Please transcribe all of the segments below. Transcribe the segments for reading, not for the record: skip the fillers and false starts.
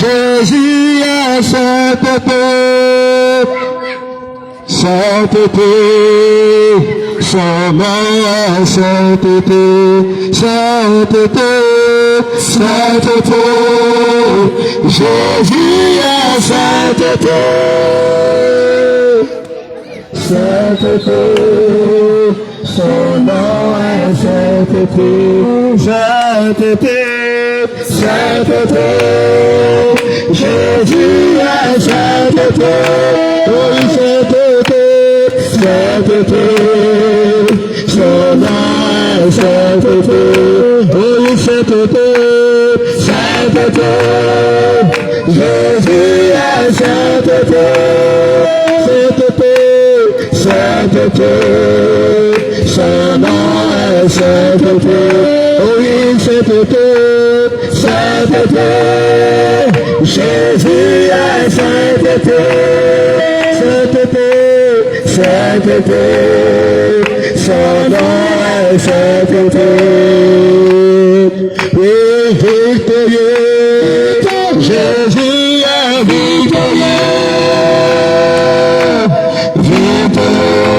Jésus est sainteté, sainteté, son nom est sainteté, sainteté, sainteté, Jésus est sainteté, sainteté, son nom est sainteté, sainteté, sainteté, Jésus est sainteté, oui sainteté, sainteté, son nom est sainteté, oui sainteté, sainteté, Jésus est sainteté, sainteté, sainteté, son nom est sainteté, oui sainteté, sainteté, Jésus est sainteté, sainteté, sainteté, son nom est sainteté, oui victorieux, Jésus est victorieux, victorieux,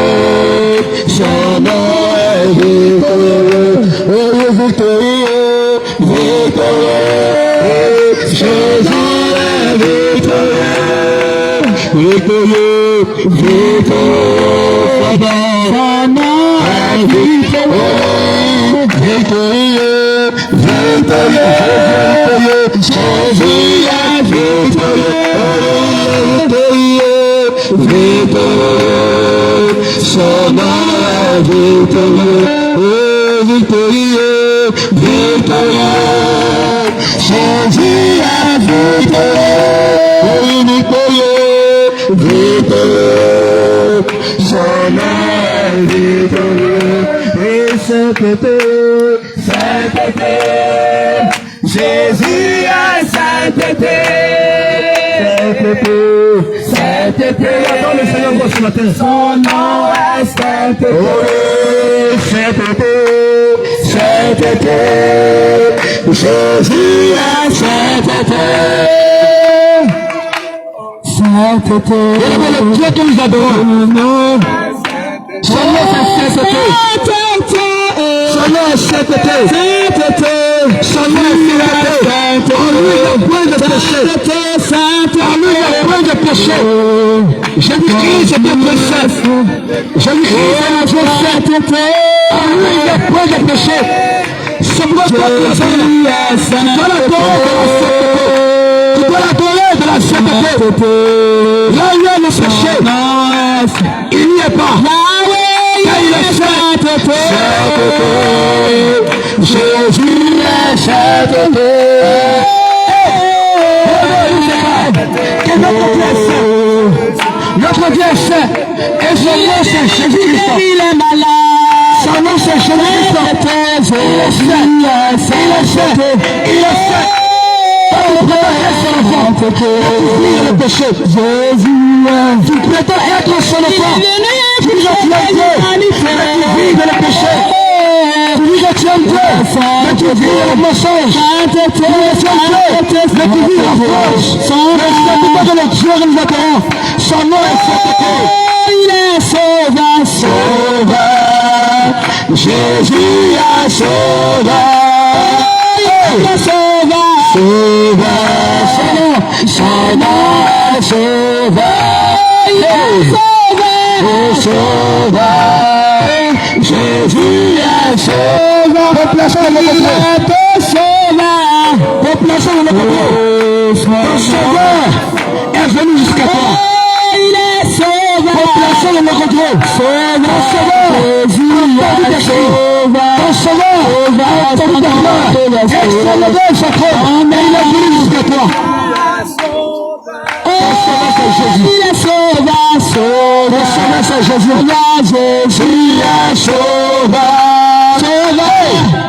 son nom est victorieux, oui victorieux, victorieux, Jésus est victorieux, victorieux, victorieux, son nom est victorieux, victorieux, victorieux, Jésus est victorieux, victorieux, son nom est victorieux, victorieux, victorieux, Jésus est victorieux, victorieux, victorieux, son nom est victorieux, et sainteté, sainteté, Jésus est sainteté, sainteté, sainteté, attends le Seigneur ce matin, son nom est sainteté, oui, sainteté, sainteté, Jésus est sainteté, sainteté, le Dieu que nous adorons, son nom est sainteté, son nom est sainteté, sainteté, son nom est sainteté, en lui il n'y a point de péché, en lui il n'y a point de péché, Jésus-Christ est notre chef, Jésus-Christ est notre sainteté, en lui il n'y a point de péché, c'est pourquoi tu dois l'adorer de la sainteté, là où il y a le péché, il n'y est pas, car il est sainteté, Jésus est sainteté, que notre Dieu est saint, notre Dieu est saint, et son nom c'est Jésus-Christ, il est malade, son nom c'est Jésus-Christ, il est saint, il est saint, il est saint, tu prétends être son enfant, couvrir le péché, Jésus, tu prétends être son enfant, tu dis que tu es Dieu, mais tu vis de le péché, tu dis que tu es Dieu, mais tu vis le mensonge, tu dis que tu es Dieu, mais tu vis la force, mais c'est pourquoi de le Dieu que nous adorons, son nom est sainteté, il est sauveur, sauveur, Jésus est sauveur, il est sauveur, sauveur, son nom est sauveur, il est sauveur, sauveur, Jésus est sauveur, population de notre Dieu, population de notre Dieu, ton sauveur est venu jusqu'à toi, il est sauveur, population de notre Dieu, ton sauveur, Jésus est sauveur, ton sauveur, ton sauveur, extravagant sa trône, et il est venu jusqu'à toi. Il est sauveur, sauveur, c'est Jésus, Jésus est sauveur,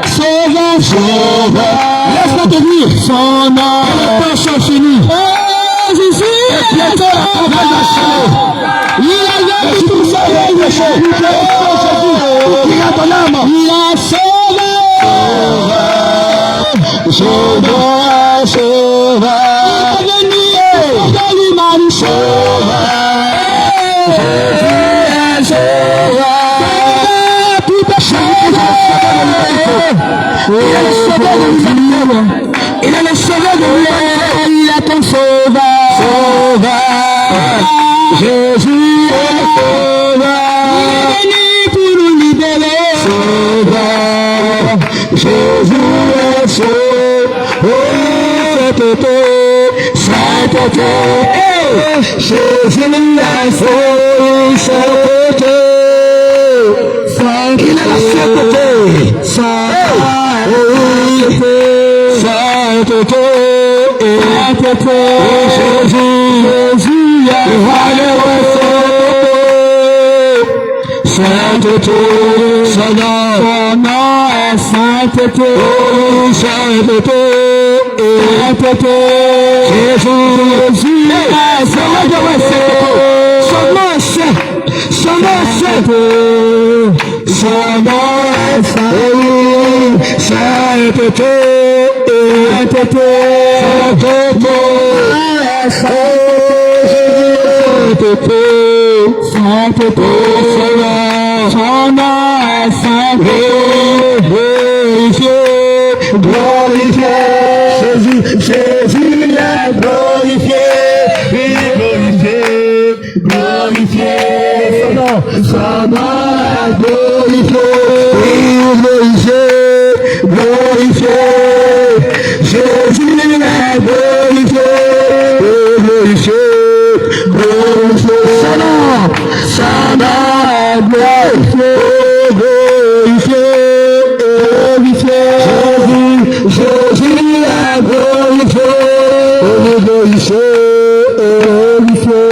sauveur, sauveur, laisse-moi te dire, son nom, le pain sont finis, Jésus est bientôt la travail d'enchaîner, il a gagné tout ça, il est péché, il est Jésus, il a ton âme, il est sauveur, sauveur, sauveur, sauveur, sauveur, Jésus est sauveur, venu pour nous libérer, sauveur, Jésus est sauveur, sainteté, Jésus est sainteté, il est la sainteté, sainteté, sainteté, sainteté, Jésus est sainteté, son nom est sainteté, sainteté, sainteté, Jésus est sainteté, son nom est saint, son nom est sainteté, son nom est sainteté, sainteté, sainteté, sainteté, son nom est sainteté, glorifié, glorifié, Jésus est glorifié, glorifié, glorifié, son nom est glorifié, glorifié, glorifié, Jésus est glorifié, glorifié, glorifié, son nom est glorifié, glorifié, glorifié, Jésus est glorifié, glorifié, glorifié,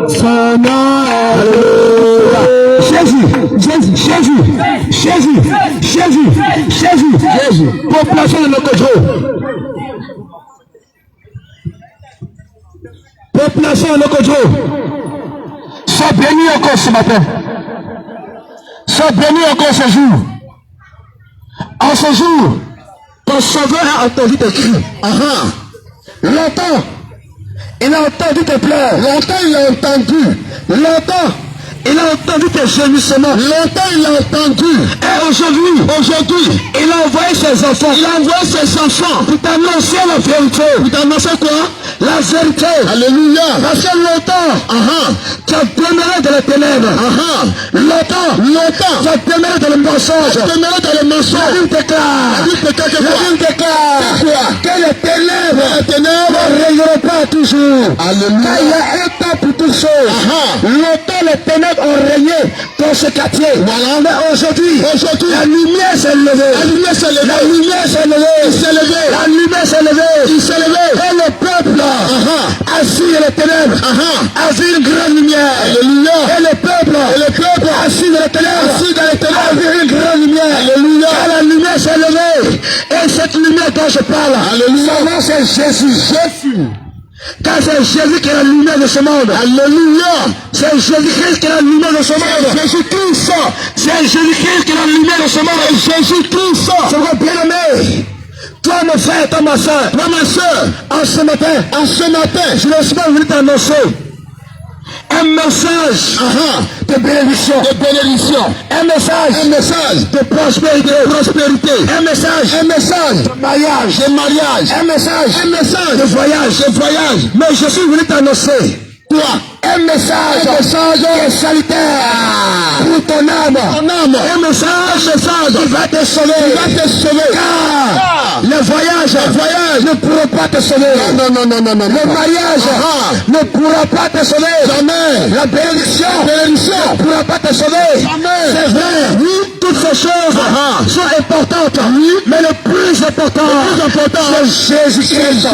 son nom est Jésus, population de Lokojo. Population de Lokojo. Sois béni encore ce matin. Sois béni encore ce jour. En ce jour, ton sauveur a entendu tes cris. Longtemps, il a entendu tes pleurs. Longtemps, il a entendu. Longtemps, il a entendu tes gémissements. Longtemps, il a entendu. Et aujourd'hui, il a envoyé ses enfants. Il a envoyé ses enfants pour t'annoncer la vérité. Pour t'annoncer quoi? La vérité. Alléluia. Parce que longtemps, tu as demeuré dans les ténèbres. Longtemps, tu as demeuré dans le mensonge. Tu as demeuré dans le mensonge. La Bible déclare. Que les ténèbres ne rayonneront pas toujours. Alléluia. Car il y a un temps pour toutes choses. Longtemps, les ténèbres ont régné dans ce quartier. Voilà. Mais aujourd'hui, la lumière s'est levée. La lumière s'est levée. La lumière s'est levée. Il s'est levé. La lumière s'est levée. Il s'est levé. Et le peuple a vu les ténèbres. A vu une grande lumière. Alléluia. Et le peuple a vu les ténèbres. A vu une grande lumière. Alléluia. Et la lumière s'est levée. Et cette lumière dont je parle, alléluia, son nom c'est Jésus. Car c'est Jésus qui est la lumière de ce monde. Alléluia. C'est Jésus-Christ qui est la lumière de ce monde. Jésus-Christ. C'est Jésus-Christ qui est la lumière de ce monde. Jésus-Christ. C'est mon bien-aimé. Toi, mon frère, toi, ma soeur. Toi, ma soeur. En ce matin, je ne suis pas venu t'annoncer un message de bénédiction. Un message de prospérité. Un message de mariage. Un message de voyage. Mais je suis venu t'annoncer quoi? Un message qui est salutaire pour ton âme. Un message qui va te sauver. Car le voyage ne pourra pas te sauver. Non. Le mariage ne pourra pas te sauver. Jamais. La bénédiction ne pourra pas te sauver. Jamais. C'est vrai. Toutes ces choses sont importantes. Mais le plus important, c'est Jésus-Christ.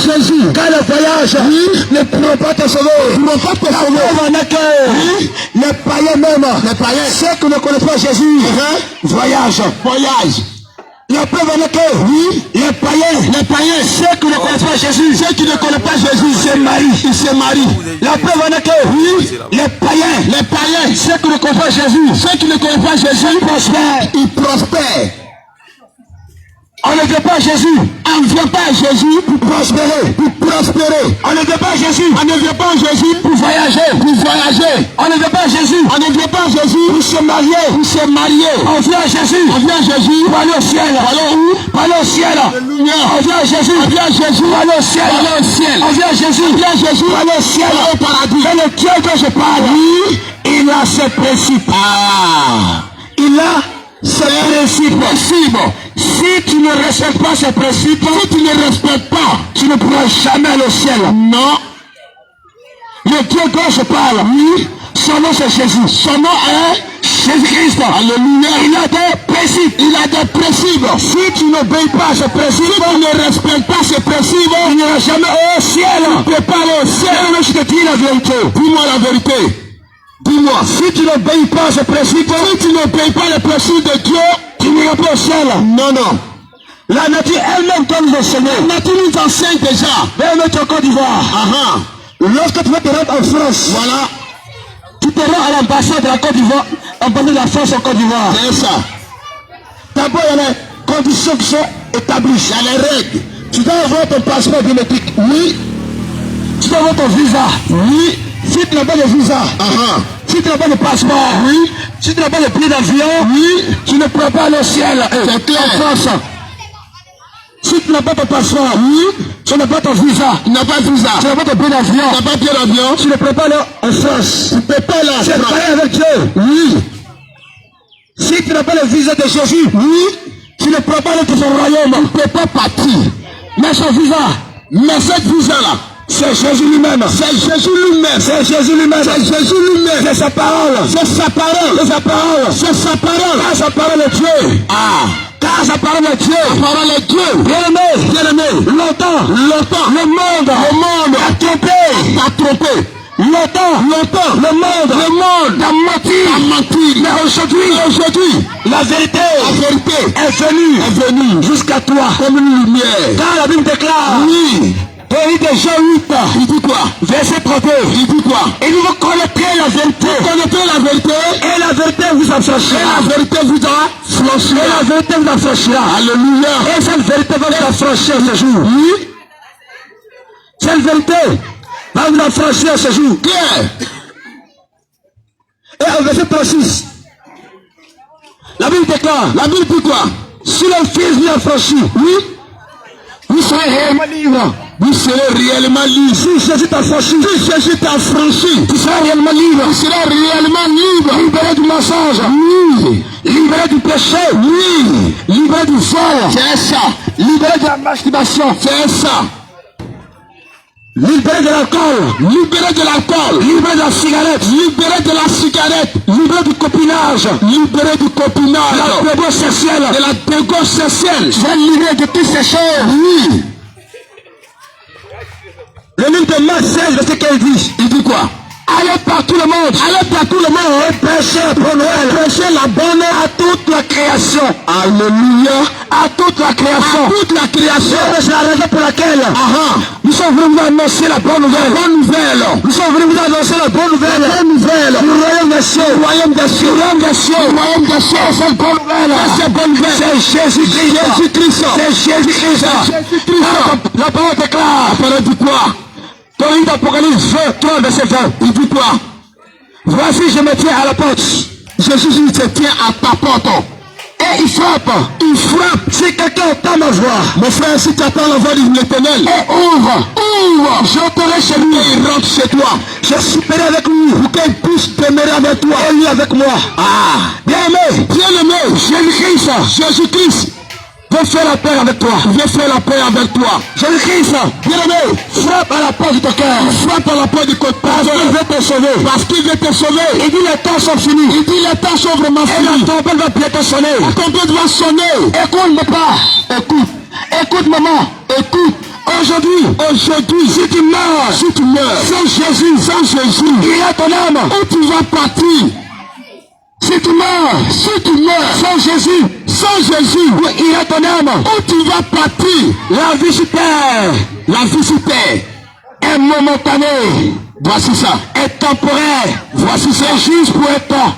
Jésus. Car le voyage ne pourra pas te sauver. Les païens même, ceux qui ne connaissent pas Jésus, voyage. La preuve en est que les païens, ceux qui ne connaissent pas Jésus, ils se marient. La preuve en est que les païens, ceux qui ne connaissent pas Jésus, ils prospèrent. On ne veut pas Jésus. On ne vient pas à Jésus pour prospérer. Pour prospérer. On ne vient pas à Jésus. On ne vient pas à Jésus pour voyager. Pour voyager. On ne vient pas à Jésus. On ne vient pas à Jésus pour se marier. Pour se marier. On vient à Jésus. On vient à Jésus pour aller au ciel. Pour aller où? Pour aller au ciel. Alléluia. On vient à Jésus. On vient à Jésus pour aller au ciel. Pour aller au ciel. On vient à Jésus. On vient à Jésus pour aller au ciel. Au paradis. C'est le Dieu que je parle. Oui. Il a ses principes. Il a ses principes. Si tu ne respectes pas ces principes, si tu ne respectes pas, tu ne pourras jamais aller au ciel. Non. Le Dieu dont je parle, oui, son nom c'est Jésus. Son nom est Jésus-Christ. Alléluia. Il a des principes. Il a des principes. Si tu n'obéis pas à ces principes, si tu ne respectes pas ces principes, tu n'iras jamais au ciel. Tu ne peux pas aller au ciel. Mais je te dis la vérité. Dis-moi la vérité. Dis-moi, si tu n'obéis pas à ces principes, si tu n'obéis pas les principes de Dieu, tu n'iras pas au ciel. Non, non. La nature elle-même doit nous enseigner. La nature nous enseigne déjà. Même au Côte d'Ivoire. Lorsque tu vas te rendre en France, voilà, tu te rends à l'ambassade de la Côte d'Ivoire, l'ambassade de la France en Côte d'Ivoire. C'est ça. D'abord, il y a les conditions qui sont établies. Il y a les règles. Tu dois avoir ton passeport biométrique. Oui. Tu dois avoir ton visa. Oui. Si tu n'as pas de visa, si tu n'as pas de passeport, oui. Si tu n'as pas de billet d'avion, oui, tu ne pourras pas aller au ciel. C'est clair. En France. Si tu n'as pas de passeport, oui, tu n'as pas ton visa. Tu n'as pas de visa. Tu n'as pas de billet d'avion. Tu n'as pas de billet d'avion. Tu ne peux pas aller en France. Tu ne peux pas aller en France. C'est pareil avec Dieu. Oui. Si tu n'as pas le visa de Jésus, oui, tu ne pourras pas aller dans son royaume. Tu ne peux pas partir. Mais son visa. Mais cette visa-là, c'est Jésus lui-même. C'est Jésus lui-même. C'est Jésus lui-même. C'est Jésus lui-même. C'est sa parole. C'est sa parole. C'est sa parole. C'est sa parole. Car sa parole est Dieu. Car sa parole est Dieu. Sa parole est Dieu. Bien-aimé. Bien-aimé. Longtemps. Le monde a trompé. Longtemps. Le monde a menti. Mais aujourd'hui, la vérité est venue jusqu'à toi comme une lumière. Car la Bible déclare. Oui. Dans Jean 8, il dit quoi? Verset 32, il dit quoi? Et vous connaîtrez la vérité. Vous connaîtrez la vérité. Et la vérité vous affranchira. Et la vérité vous affranchira. Et la vérité vous affranchira. Alléluia. Et cette vérité va vous affranchir ce jour. Oui. Cette vérité va vous affranchir ce jour. Claire. Et au verset 36, la Bible déclare. La Bible dit quoi? Si le Fils vous affranchit, oui, vous serez réellement libre. Vous serez réellement libre. Si Jésus t'a franchi, tu seras réellement libre. Tu seras réellement libre. Libéré du mensonge. Oui. Libéré du péché. Oui. Libéré du vol. C'est ça. Libéré de la masturbation. C'est ça. Libéré de l'alcool. Libéré de l'alcool. Libéré de la cigarette. Libéré de la cigarette. Libéré du copinage. Libéré du copinage. De la dégoût sexuelle. De la dégoût sexuelle. Tu vas libérer de toutes ces choses. Oui. Le livre de Marc 16, verset qu'il dit. Il dit quoi? Allez par tout le monde. Allez par tout le monde. Et prêchez la bonne nouvelle. Prêchez la bonne à toute la création. Alléluia. À toute la création. À toute la création. C'est la raison pour laquelle nous sommes venus vous annoncer la bonne nouvelle. La bonne nouvelle. Nous sommes venus vous annoncer la bonne nouvelle. La bonne nouvelle. Du royaume des cieux. Du royaume des cieux. Du royaume des cieux. Du royaume des cieux. C'est bonne nouvelle. C'est bonne nouvelle. C'est Jésus-Christ. Jésus-Christ. C'est Jésus-Christ. Jésus-Christ. La parole déclare. La parole dit quoi? Dans le livre d'Apocalypse 3, verset 20, il dit quoi? Voici, je me tiens à la porte. Jésus se tient à ta porte. Et il frappe. Il frappe. Si quelqu'un entend ma voix. Mon frère, si tu attends la voix de l'Éternel. Et ouvre. J'entrerai chez lui. Et il rentre chez toi. Je souperai avec lui. Pour qu'il puisse demeurer avec toi. Et lui avec moi. Bien-aimé. Jésus-Christ. Jésus-Christ. Viens faire la paix avec toi. Viens faire la paix avec toi. Jésus-Christ, bien-aimé, frappe à la porte de ton cœur. Frappe à la porte de ton cœur. Parce qu'il veut te sauver. Parce qu'il veut te sauver. Il dit les temps sont finis. Il dit les temps sont vraiment finis. Et la tempête va bientôt sonner. La tempête va sonner. Écoute, papa. Écoute, maman. Écoute. Aujourd'hui, si tu meurs, sans Jésus, il y a ton âme. Où tu vas partir? Si tu meurs, sans Jésus, il y a ton âme. Où tu vas partir? La vie sur terre est momentanée. Voici ça. Est temporaire. Voici ça. Juste pour un temps.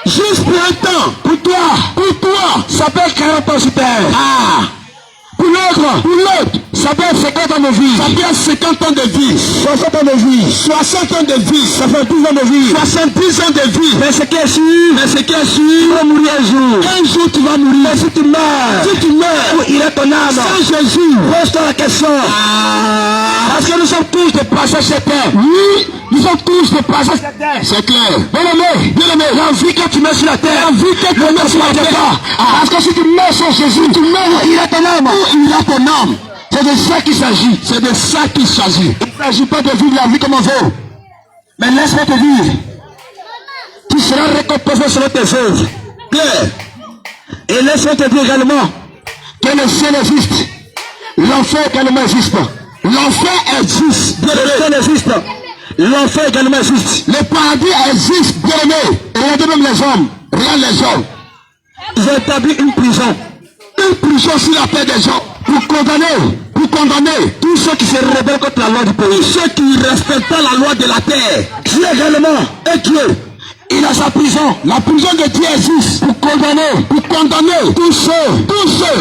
Juste pour un temps. Pour toi, ça peut être 40 ans sur terre. Ah. Pour l'autre, ça peut être 50 ans de vie. Ça peut être 50 ans de vie. 60 ans de vie. 60 ans de vie. Ça fait 12 ans de vie. 70 ans de vie. Mais ce qui est sûr, tu vas mourir un jour. Un jour tu vas mourir. Mais si tu meurs, où il est ton âme? Sans Jésus, pose-toi la question. Parce que nous sommes tous des passagers sur terre. Oui, nous sommes tous des passagers sur terre. C'est clair. Bien-aimé, la vie que tu mets sur la terre, la vie que tu mets sur la terre. Parce que si tu meurs sur Jésus, tu meurs, il est ton âme. Il a ton âme. C'est de ça qu'il s'agit. C'est de ça qu'il s'agit. Il ne s'agit pas de vivre la vie comme on veut. Mais laisse-moi te dire. Tu seras récompensé selon tes œuvres. Claire. Et laisse-moi te dire également que le ciel existe. L'enfer également existe. L'enfer existe. Le ciel existe. L'enfer également existe. Le paradis existe, bien aimé. Regardez même les hommes. Regarde les hommes. Ils ont établi une prison. Une prison sur la paix des gens. Pour condamner tous ceux qui se rebellent contre la loi du pays. Tous ceux qui ne respectent pas la loi de la terre. Dieu également est Dieu. Il a sa prison. La prison de Dieu existe pour condamner tous ceux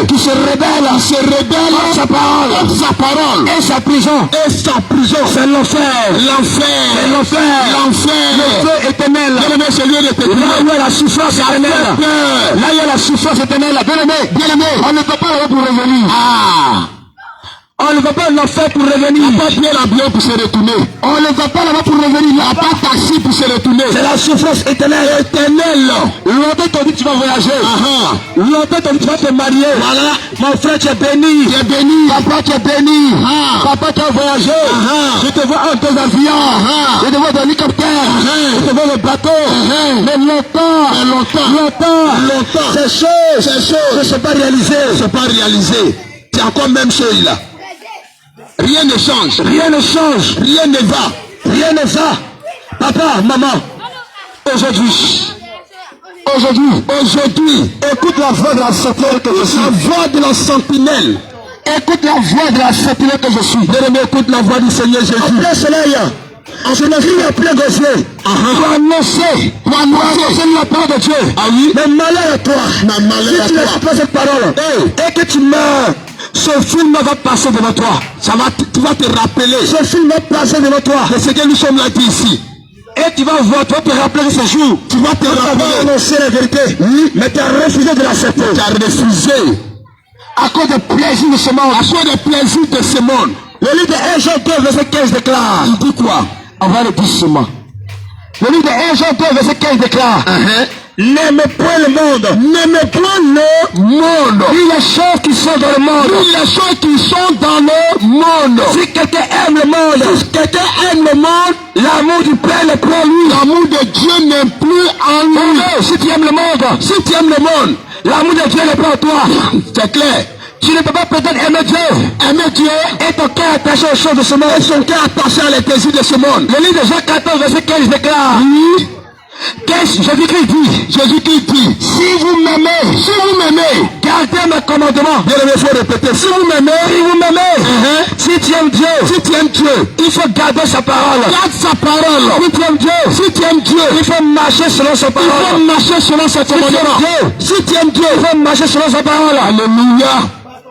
qui se rebellent contre sa parole. Et sa prison. C'est l'enfer. Le feu éternel. Là où il y a la souffrance éternelle. Là où il y a la souffrance éternelle. Bien-aimé, on ne peut pas aller pour revenir. On ne va pas l'enfer pour revenir. Il n'y a pas bien l'avion pour se retourner. On ne va pas là-bas pour revenir. Il n'y a pas de taxi pour se retourner. C'est la souffrance éternelle. Longtemps t'as dit que tu vas voyager. Longtemps t'as dit que tu vas te marier. Voilà. Mon frère, tu es béni. Papa, tu es béni. Papa, tu as voyagé. Je te vois en deux avions. Je te vois dans l'hélicoptère. Je te vois le bateau. Mais longtemps. Ces choses ne sont pas réalisées. C'est encore même chose là. Rien ne change. Rien ne va. Papa, maman, aujourd'hui, écoute la voix de la sentinelle que je suis. La voix de la sentinelle. Écoute la voix de la sentinelle que je suis. Bien-aimé, écoute la voix du Seigneur Jésus. En plein soleil, en Jésus-Christ, en plein gosier. Pour annoncer la parole de Dieu. Ah oui. Mais malheur à toi. Si tu n'écoutes pas cette parole, et que tu meurs, ce film va passer devant toi. Tu vas te rappeler. Ce film va passer devant toi. C'est ce que nous sommes là dit ici. Et tu vas voir, tu vas te rappeler de ce jour. Tu vas te rappeler. Tu vas annoncer la vérité. Oui. Mais tu as refusé de l'accepter. Tu as refusé. À cause des plaisirs de ce monde. Le livre de 1 Jean 2, verset 15 déclare. Il dit quoi? On va le dire seulement. Le livre de 1 Jean 2, verset 15 déclare. N'aimez point le monde. Ni les choses qui sont dans le monde. Si quelqu'un aime le monde, l'amour du Père n'est plus en lui. L'amour de Dieu n'est plus en lui. Si tu aimes le monde, l'amour de Dieu n'est pas en toi. C'est clair. Tu ne peux pas peut-être aimer Dieu et ton cœur attaché aux choses de ce monde. Et son cœur attaché à les plaisirs de ce monde. Le livre de Jean 14, verset 15 déclare. Oui. Jésus-Christ dit, si vous m'aimez, gardez mes commandements. Bien aimé, il faut répéter. Si vous m'aimez, si tu aimes Dieu, il faut garder sa parole. Garde sa parole. Si tu aimes Dieu, il faut marcher selon sa parole. Il faut marcher selon sa commandement. Si tu aimes Dieu, il faut marcher selon sa parole. Alléluia.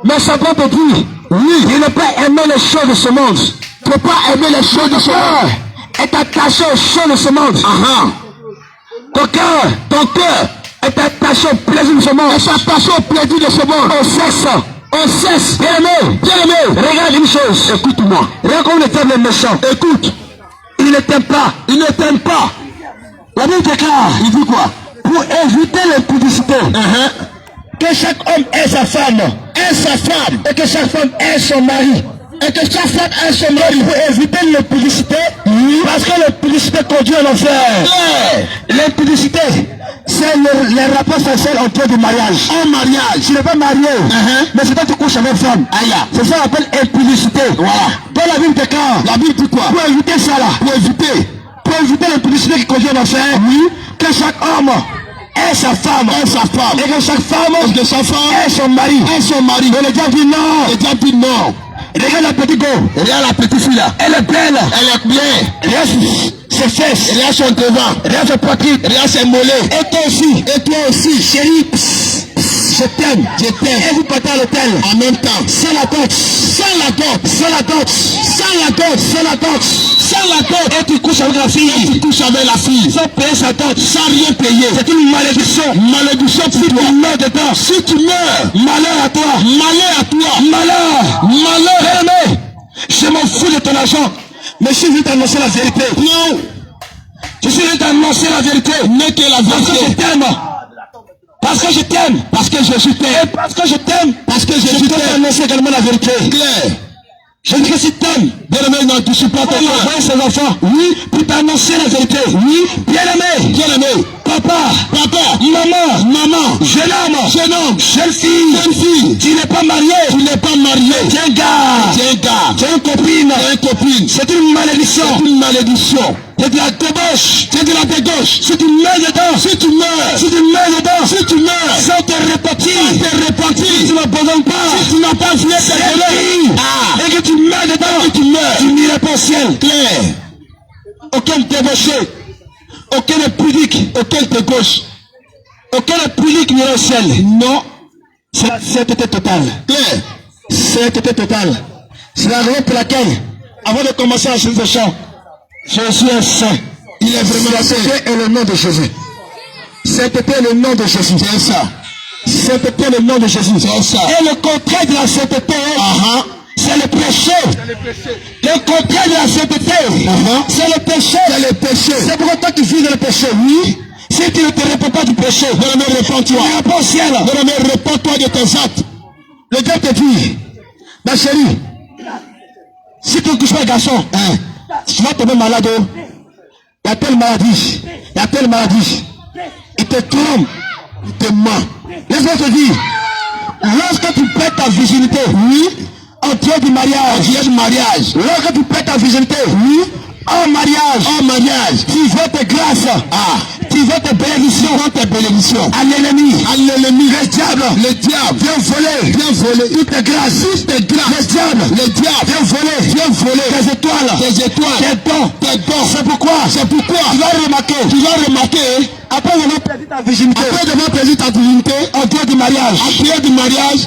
Mais ça peut te dire, oui, il ne peut pas aimer les choses de ce monde. Tu ne peux pas aimer les choses de ce monde. Est attaché aux choses de ce monde. Ton cœur est attaché au plaisir de ce monde. Est attaché au plaisir de ce monde. Au sexe. Bien aimé. Regarde une chose. Écoute-moi. Regarde comme le diable est méchant. Écoute. Il ne t'aime pas. La Bible déclare. Il dit quoi? Pour éviter l'impudicité. Que chaque homme ait sa femme. Et que chaque femme ait son mari. Et que chaque femme ait son mari pour éviter l'impudicité. Parce que l'impudicité conduit à l'enfer. L'impudicité, c'est les rapports sexuels en temps du mariage. En mariage. Tu n'es pas marié. Mais c'est toi qui couches avec femme. C'est ça qu'on appelle impudicité. Voilà. Dans la Bible déclare. La Bible dit quoi? Pour éviter ça là. Pour éviter l'impudicité qui conduit à l'enfer. Oui. Que chaque homme ait sa femme. Et que chaque femme ait son mari. Et le diable dit non. Regarde la petite go. Regarde la petite fille là. Elle est belle. Elle est bien. Regarde ses fesses. Regarde son devant. Regarde ses poitrines. Regarde ses mollets. Et toi aussi. Et toi aussi. Chérie, je t'aime. Je t'aime. Et vous partez à l'hôtel. En même temps. Sans la dot. Sans la dot. Sans la dot. Sans la dot. Sans la dot. Sans la dot. Et tu couches avec la fille. Et tu couches avec la fille. Sans payer sa dot. Sans rien payer. C'est une malédiction. Malédiction pour Si toi. tu meurs dedans. Si tu meurs. Malheur à toi. Malheur à toi. Malheur. Malheur. Bien-aimé, je m'en fous de ton argent. Mais je suis venu t'annoncer la vérité. Non. Je suis venu t'annoncer la vérité. N'est que la Parce que je vérité. t'aime. Parce que je t'aime. Parce que Jésus t'aime. Et parce que je t'aime. Parce que Je Jésus peux t'aime. t'annoncer également la vérité. Claire. Je dis que si t'aimes, Bien-aimé, non, tu supportes on pas. envoie ses enfants. Oui. Pour t'annoncer la vérité. Oui. Bien-aimé. Bien-aimé. Papa. Papa. Maman. Maman. Jeune homme. Jeune homme. Jeune fille. Jeune fille. Tu n'es pas marié. Tu n'es pas marié. Tu es un gars. Tu es un gars. Tu es une copine. Tu es une copine. C'est une malédiction. C'est une malédiction. C'est de la débauche. C'est de la dégauche. Si tu meurs dedans. Si tu meurs. Si tu meurs dedans. Si tu meurs. Sans te repentir. Sans te repentir. Si tu n'abandonnes pas. Si tu n'as pas vu cette vie. Ah. Et que tu meurs dedans. Et que tu meurs. Tu n'iras pas au ciel. Claire. Aucun débauché. Aucun impudique. Auquel dégauche. Aucun impudique n'ira au ciel. Non. C'est la sainteté totale. Claire. Sainteté totale. C'est la raison pour laquelle, avant de commencer à chanter ce chant, Jésus est saint. Il est vraiment Sainteté saint. est le nom de Jésus. Sainteté est le nom de Jésus. C'est ça. Sainteté est le nom de Jésus. C'est ça. Et le contraire de la sainteté, c'est le péché. Le contraire de la sainteté, c'est le péché. C'est le péché. C'est pour toi qui vis dans le péché. Oui. Si tu ne te réponds pas du péché, Bien-aimé, réponds-toi. tu n'iras pas au ciel. Bien-aimé, réponds-toi de tes actes. Le diable te dit, ma chérie, si tu ne couches pas le garçon, tu vas tomber malade. Il y a telle maladie. Il y a telle maladie. Il te trompe. Il te ment. Laisse-moi te dire, lorsque tu perds ta virginité, oui, en Dieu du mariage, lorsque tu perds ta virginité, oui, en mariage, tu veux tes grâces, tu veux tes bénédictions, à l'ennemi, le diable, vient voler, toutes tes grâces, le diable, vient voler, tes étoiles, tes dons, c'est pourquoi, tu vas remarquer, après avoir perdu ta virginité, en Dieu du mariage,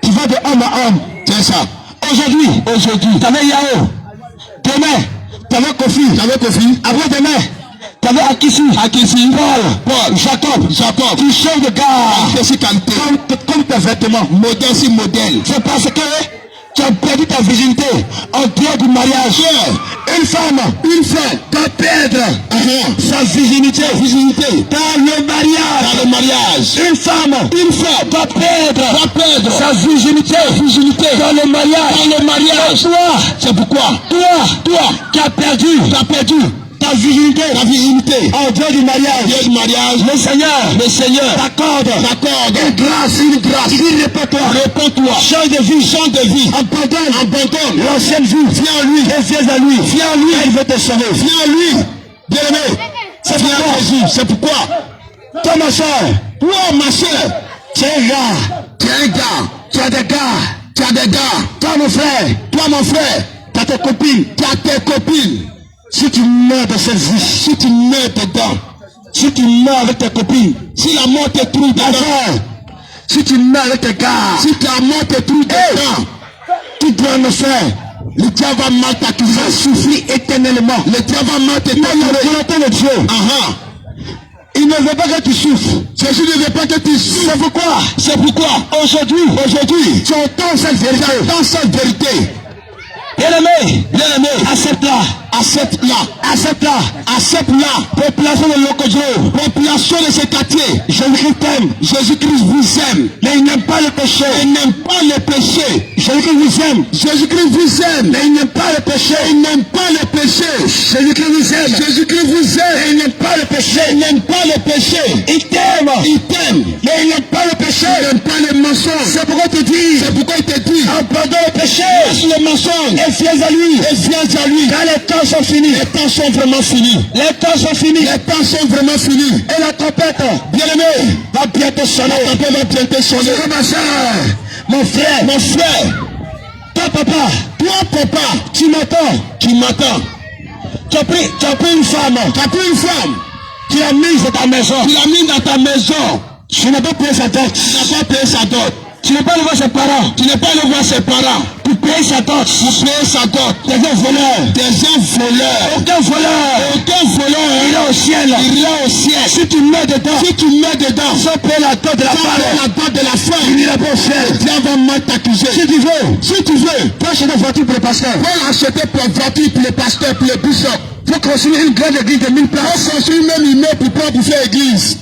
tu vas de homme à homme, C'est ça. aujourd'hui, tu avais Yao, demain, tu avais Kofi, après-demain, tu avais Akissi, Paul, Jacob, tu changes de gars, comme tes vêtements, Modèle sur modèle. c'est parce que tu as perdu ta virginité en dehors du mariage. Une femme doit perdre sa virginité dans le mariage. Une femme doit perdre sa virginité dans le mariage. Toi, C'est pourquoi toi qui as perdu ta virginité en dehors du mariage. Le Seigneur t'accorde une grâce. Il réponds-toi. Change de vie. Abandonne l'ancienne vie. Viens en lui. Et viens à lui. Il veut te sauver. viens à lui. Bien-aimé, c'est pourquoi. Toi, ma soeur, Toi, ma soeur, tu es un gars. tu es un gars. Tu as des gars. Tu as des gars. Toi, mon frère, tu as tes copines. Tu as tes copines. Si tu meurs dans cette vie, Si tu meurs dedans, si tu meurs avec tes copines, si la mort te trouve dedans, frère, si tu meurs avec tes gars, si la mort te trouve dedans, tu dois me faire. le diable va mal Tu t'accuser. vas souffrir éternellement. Le diable va mal te Mais la t'accuser. volonté de Dieu, il ne veut pas que tu souffres. Jésus ne veut pas que tu souffres. C'est pourquoi aujourd'hui, tu entends cette vérité. Dans cette vérité, Bien-aimé, accepte-la. Population de Lokodjo, population de ce quartier, Jésus-Christ t'aime. Jésus-Christ vous aime. Mais il n'aime pas le péché. Il n'aime pas le péché. Jésus-Christ vous aime. Jésus-Christ vous aime. Mais il n'aime pas le péché. Il n'aime pas le péché. Jésus-Christ vous aime. Jésus-Christ vous aime. Mais il n'aime pas le péché. Il n'aime pas le péché. Il t'aime. Il t'aime. Mais il n'aime pas le péché. Il n'aime pas les mensonges. C'est pourquoi il te dit, C'est pourquoi il te dit, abandonne le péché. laisse les mensonges Et viens à lui. et viens à lui. Car les temps sont finis. Les temps sont vraiment finis. Les temps sont finis. Les temps sont vraiment finis. Et la trompette Bien-aimé, va bientôt sonner. la tempête va bientôt sonner. Ma soeur, mon frère, Mon frère, toi papa, tu m'entends. Tu as pris une femme. Tu l'as mise dans ta maison. Tu n'as pas payé sa dot. Tu n'es pas allé voir ses parents. Pour payer sa dot. T'es un voleur. Aucun voleur. Il est au ciel. Si tu mets dedans. Sans payer la dot de la femme. Il n'ira pas au ciel. Dieu va mal t'accuser. Si tu veux. Toi, acheter une voiture pour le pasteur. Pour le bishop. Faut construire une grande église de 1000 places. Même immeuble pour faire église.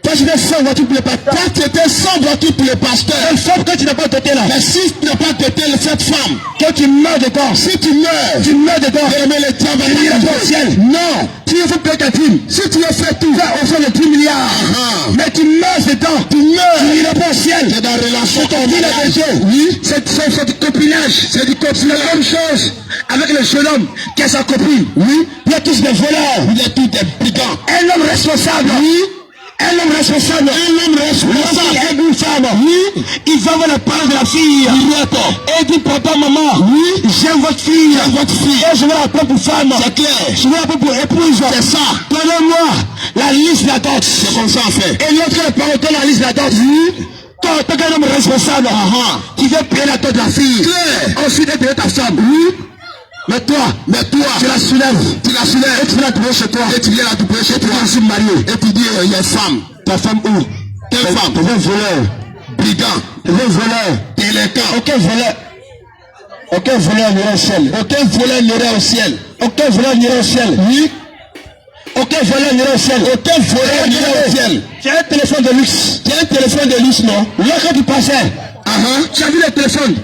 Toi, tu fais 100 voitures pour le pasteur. Quand tu étais 100 voitures pour le pasteur. Une femme que tu n'as pas doté là. Mais si tu n'as pas doté cette femme. Que tu meurs dedans. Si tu meurs dedans. Mais le diable va aller au ciel. Non. Tu veux payer ta prime. Si tu as fait tout, va offrir les 10 milliards. Mais tu meurs dedans. Tu n'iras pas au ciel. C'est dans la relation. C'est ton vie la vérité. Oui. C'est du copinage. C'est du copinage. La même chose avec le jeune homme qui a sa copine. Oui. Il y a tous des voleurs. Il y a tous des brigands. Un homme responsable. Oui. Un homme responsable. Et une femme. Oui. Il va voir la parole de la fille. Et dit papa, maman. Oui. J'aime votre fille. Et je vais la prendre pour femme. C'est clair. Je vais la prendre pour épouse. C'est ça. Donnez-moi la liste de la dot. C'est comme ça en fait. Et l'autre le parole donne la liste de la dot. Oui. Toi, t'es un homme responsable. Tu veux payer la dot de la fille. Claire. Ensuite, payer ta femme. Oui. Mais toi, tu la soulèves. Et tu viens la trouver chez toi. Et tu viens la trouver chez toi. Et tu suis marié. Et tu dis, il y a une femme. Ta femme où? Quelle femme? Tu es un voleur. Brigand. Tu es un voleur. Délinquant. Aucun voleur n'ira au ciel. Aucun voleur n'ira au ciel. Oui. Aucun voleur n'ira au ciel. Tu as un téléphone de luxe. Non? Là, quand tu passais, tu as vu le téléphone.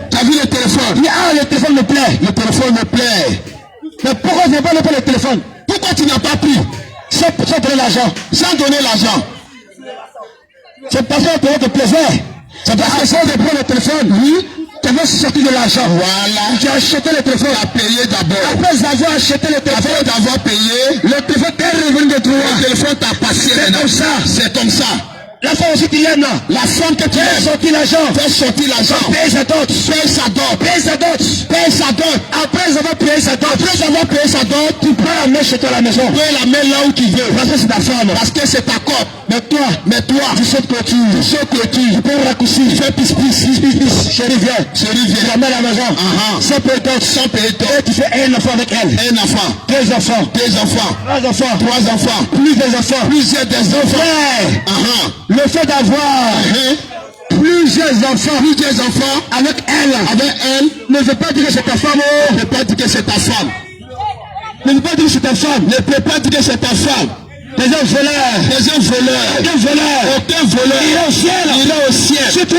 Il dit, le téléphone me plaît. Mais pourquoi tu n'as pas le téléphone? Pourquoi tu n'as pas pris? Sans donner l'argent. C'est parce que le téléphone te plaisait. C'est parce que ça de prendre le téléphone. Oui. Tu avais sorti de l'argent. Voilà. Tu as acheté le téléphone. Tu as payé d'abord. Après avoir acheté le téléphone. Après d'avoir payé, le téléphone t'est revenu de droit. Le téléphone t'a passé. C'est comme ça. La femme aussi tu l'aimes là. La femme que tu aimes. Fais sortir l'argent. Paye sa dot. Après avoir payé sa dot. Tu prends la main chez toi à la maison. Tu peux la mettre là où tu veux. Parce que c'est ta femme. Parce que c'est ta corde. Mais toi, tu sautes clôture. Tu peux raccourcir. Tu fais pis. Chérie, viens. Tu la mets à la maison. Sans payer dot. Et tu fais un enfant avec elle. Un enfant. Deux enfants. Trois enfants. Plusieurs enfants. Le fait d'avoir plusieurs enfants avec elle ne veut pas dire que c'est ta femme. Ne veut pas dire que c'est ta femme. Ne veut pas dire que c'est ta femme. Ne peut pas dire que c'est ta femme. T'es un voleur. Aucun voleur. Il est au ciel. Si tu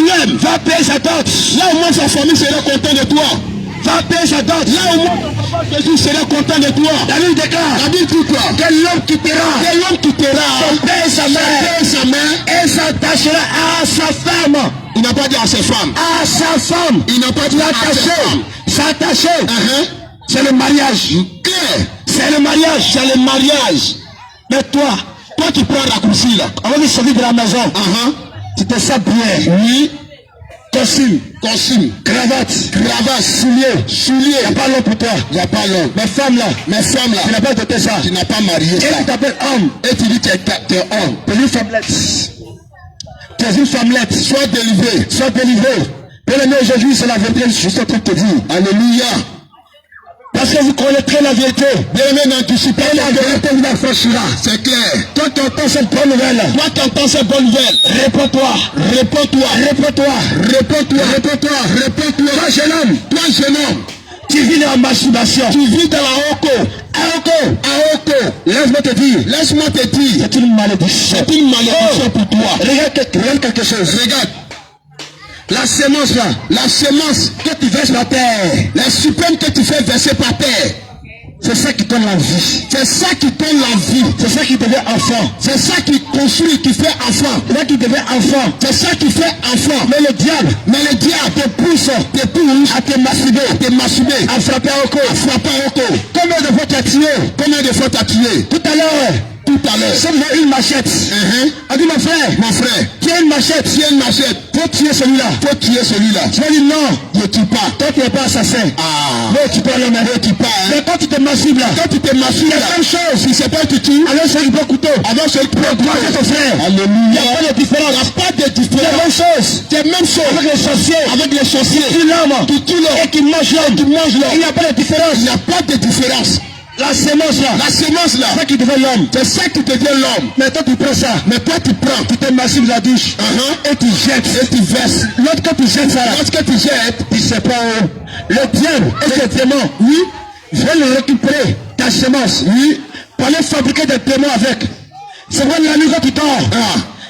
l'aimes, va payer sa dot. Là au moins sa famille sera content de toi. Va payer sa dot. Là au moins Jésus sera content de toi. La Bible déclare. Que l'homme quittera. Paye sa main. Et s'attachera à sa femme. Il n'a pas dit à ses femmes. À sa femme. Il n'a pas dit à ses femmes. S'attacher. C'est le mariage. C'est le mariage. Mais toi tu prends raccourci là. Avant de sortir de la maison. Tu te sens bien. Oui. Costume, cravate, soulier. Il n'y a pas l'homme pour toi. Mes femmes là. Tu n'as pas doté ça. Tu n'as pas marié ça. Et tu t'appelles homme. Et tu dis que tu es homme. Tu es une femmelette. Sois délivré. Bien-aimé, aujourd'hui, c'est la vérité. Je suis en train de te dire. Alléluia. Parce que vous connaîtrez la vérité. Bien-aimé, n'anticipez pas. La vérité vous affranchira. C'est clair. Toi qui entends cette bonne nouvelle. Réponds-toi. Toi, jeune homme. Tu vis dans la masturbation. Tu vis dans la Aoko. Laisse-moi te dire. C'est une malédiction. Pour toi. Regarde quelque chose. Regarde. La sémence que tu verses par terre. La suprême que tu fais verser par terre. C'est ça qui donne la vie. C'est ça qui devient enfant. C'est ça qui construit, qui fait enfant. C'est ça qui devient enfant. C'est ça qui fait enfant. Mais le diable te pousse à te masturber. À frapper au corps. Combien de fois t'as tué? Tout à l'heure, tout à l'heure. Si vous avez une machette, on dit mon frère, tu as une machette, faut tuer celui-là. Tu vas dire non, Ne tue pas. toi tu n'es pas assassin. Ah. Mais tu peux l'homme, mais quand tu te massives là, c'est la même chose. Si c'est pas que tu Alors c'est le couteau. alors c'est le Toi c'est ton frère. Il n'y Alléluia. a pas de différence. Il n'y a pas de C'est la différence. même chose. C'est même chose. Avec les sorciers, Avec les sorciers. tu l'homme, Tu tues l'homme. et qui mange l'homme, il n'y a pas de différence. Il n'y a pas de différence. La sémence là, La semence là, c'est ça qui devient l'homme. c'est ça qui devient l'homme. Mais toi tu prends ça, Mais toi tu prends tu te massives la douche, et tu jettes. et tu verses. L'autre quand tu jettes ça là, Lorsque tu jettes, tu sais pas où. Le diable et ses démons, oui, veulent récupérer ta semence, oui, pour aller fabriquer des démons avec. C'est vrai la nuit quand tu dors,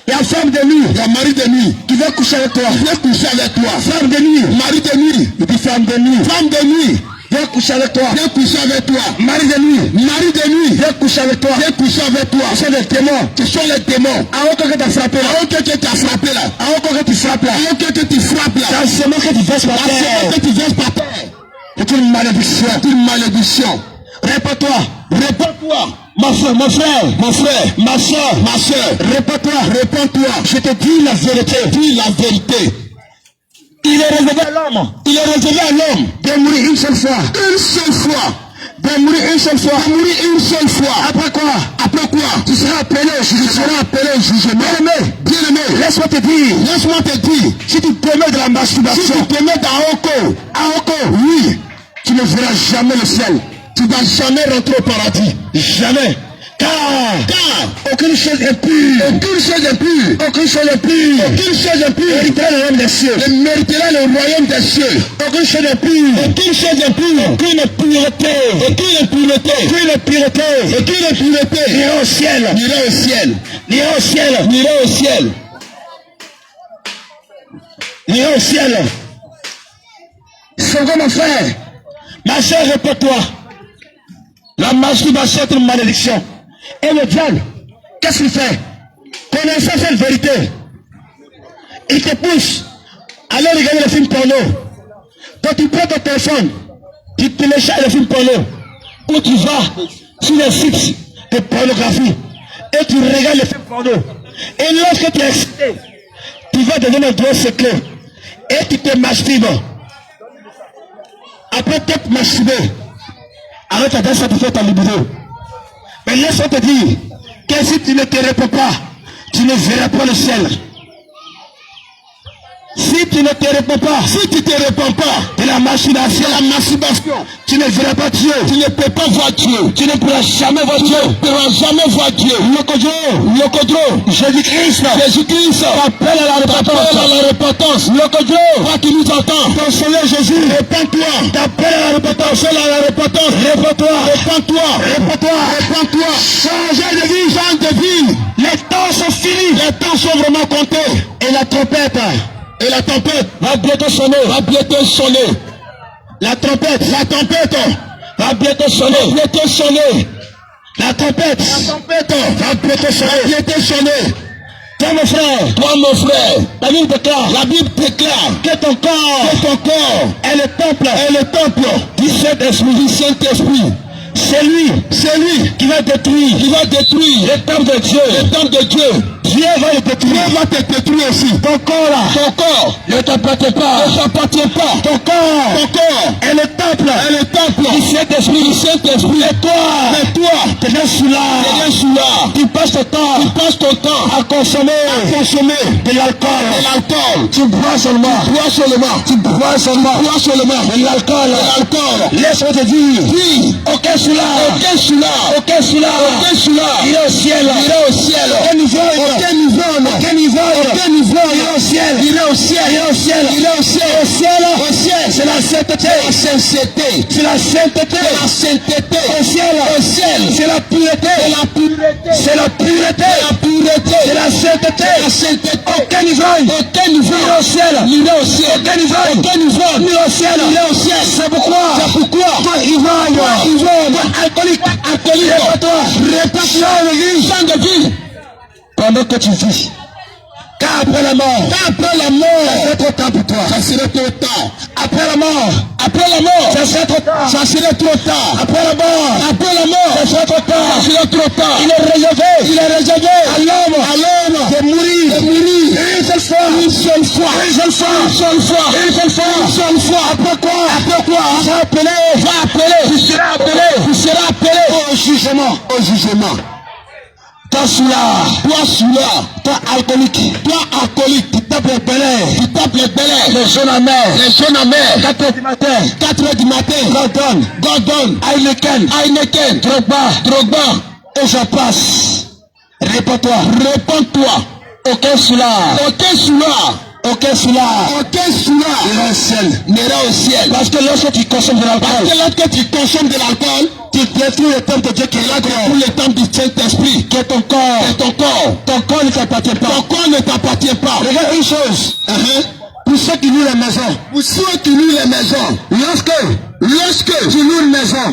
il y a femme de nuit il y a mari de nuit. qui veut coucher avec toi. Viens coucher avec toi. Femme de nuit, Mari de nuit. il dit femme de nuit, Femme de nuit. viens coucher avec toi. Viens coucher avec toi. Mari de nuit, Mari de nuit. viens coucher avec toi. Viens coucher avec toi. Ce sont des démons. Ce sont les démons. À aucun que tu as frappé là, Alors que tu as frappé là. à aucun que tu frappes là, Alors que tu frappes là. c'est un sémence que tu verses par La semence terre. que tu verses par terre. C'est une malédiction. C'est une malédiction. Réponds-toi. Réponds-toi. Mon frère, Mon frère, ma soeur, ma soeur, réponds-toi. réponds-toi. Je te dis la vérité. Dis la vérité. Il est réservé à l'homme Il est réservé à l'homme de mourir une seule fois. une seule fois. De mourir une seule fois. De mourir une seule fois. Après quoi? Après quoi? Tu seras appelé au Tu jugement. seras appelé au jugement. Bien-aimé, Bien-aimé, laisse-moi te dire, laisse-moi te dire. si tu te mets de la Si masturbation, tu te mets dans Oko, oui, tu ne verras jamais le ciel. tu ne vas jamais rentrer au paradis. Jamais. Car aucune chose impure, Aucune chose impure, aucune chose impure, aucune chose impure méritera le royaume des cieux. ne méritera le royaume des cieux. Aucune chose impure, Aucune chose impure, aucune pureté, aucune impureté, aucune pureté, aucune impureté n'ira au ciel, n'ira au ciel. n'ira au ciel, N'ira au ciel. n'ira au ciel. Second mon frère, ma soeur, répète-toi. La masturbation est une malédiction. Et le diable, qu'est-ce qu'il fait? Connaissant cette vérité, il te pousse à aller regarder le film porno. Quand tu prends ton téléphone, tu télécharges le film porno, ou tu vas sur les sites de pornographie et tu regardes le film porno. Et lorsque tu es excité, tu vas devenir un gros secret et tu te masturbes. Après t'être masturbé, arrête à satisfaire ta libido. Mais laisse-moi te dire que si tu ne te réponds pas, tu ne verras pas le ciel. Si tu ne te réponds pas, Si tu ne te réponds pas de la masturbation, tu ne verras pas Dieu. tu ne peux pas voir Dieu. Tu ne pourras jamais voir Tu Dieu. ne pourras jamais voir Dieu. Lokodro, Jésus-Christ, Jésus-Christ t'appelle à la t'appelle à repentance. la repentance. Lokodro, Toi qui nous entends, ton Seigneur Jésus, répands-toi. t'appelle à la repentance. T'appelle à la repentance. Réponds-toi, Répands-toi. réponds-toi, Répands-toi. change de vie. Change de vie. Les temps sont finis. Les temps sont vraiment comptés. Et la trompette Et la tempête va bientôt sonner. va bientôt sonner. La trompette La tempête va bientôt va sonner. bientôt sonner. La trompette La tempête va bientôt va sonner. bientôt sonner. Toi mon frère, Toi mon frère, la Bible déclare la Bible déclare que ton corps que ton corps est le temple est le temple du Saint-Esprit. du Saint-Esprit. C'est lui C'est lui qui va détruire qui va détruire le temple de Dieu. le temple de Dieu. Dieu va le détruire. Dieu va te détruire aussi. Ton corps là Ton corps ne t'appartient pas. ne t'appartient pas. Ton corps Ton corps est le temple est le temple du Saint-Esprit. du Saint-Esprit. Et toi, Mais toi, tu es sous là. viens sous là. Tu passes ton temps Tu passes ton temps à consommer à consommer de l'alcool. de l'alcool. Tu bois seulement. Bois seulement. Tu bois seulement. Bois seulement. De l'alcool. De l'alcool. Laisse-moi te dire. Oui. Aucun sous là. Aucun sous là. Aucun sous là. Aucun sous là. Il est au ciel. Il est au ciel. Aucun ivrogne. Aucun ivrogne. Aucun ivrogne. Aucun ivrogne. Il est au ciel. Il est au ciel. Il est au ciel. Il est au ciel. Au ciel. Au ciel. C'est la sainteté. La sainteté. C'est la sainteté. La sainteté. Au ciel. Au ciel. C'est la pureté. La pureté. C'est la pureté. La pureté. C'est la sainteté. La sainteté. Aucun ivrogne. Aucun Il est ivrogne. au ciel. Il est au ciel. Aucun ivrogne. Aucun ivrogne. Il est au ciel. Il est au ciel. C'est pourquoi. C'est pourquoi. Toi, ivrogne. Toi, ivrogne. Toi, alcoolique. Alcoolique. Réponds-toi. Répands-toi. Sang de vie. Pendant que tu vis. Car après la mort. Car après la mort, Ça serait trop tard pour toi. ça serait trop tard. Après la mort. Après la mort, Ça serait trop tard. ça serait trop tard. Après la mort. Après la mort, Ça serait trop tard. ça serait trop tard. Il est réservé fois. Une seule fois. Une seule fois. Une seule fois. Une seule fois. Après quoi? Après quoi? Tu seras appelé. Va appeler. Tu seras appelé. Tu seras appelé au jugement. Au jugement. Toi celui-là, toi alcoolique, tu tapes les bélets, les jeunes amers, 4 heures du matin, 4 heures du matin, Gordon, Heineken, Drogba, et je passe. Réponds-toi. Aucun celui-là, n'ira au ciel. Parce que lorsque tu consommes de l'alcool, tu détruis le temple de Dieu qui est là, pour le temple du Saint-Esprit, qui est ton corps. Ton corps ne t'appartient pas. Regarde une chose. Pour ceux qui louent les maisons, lorsque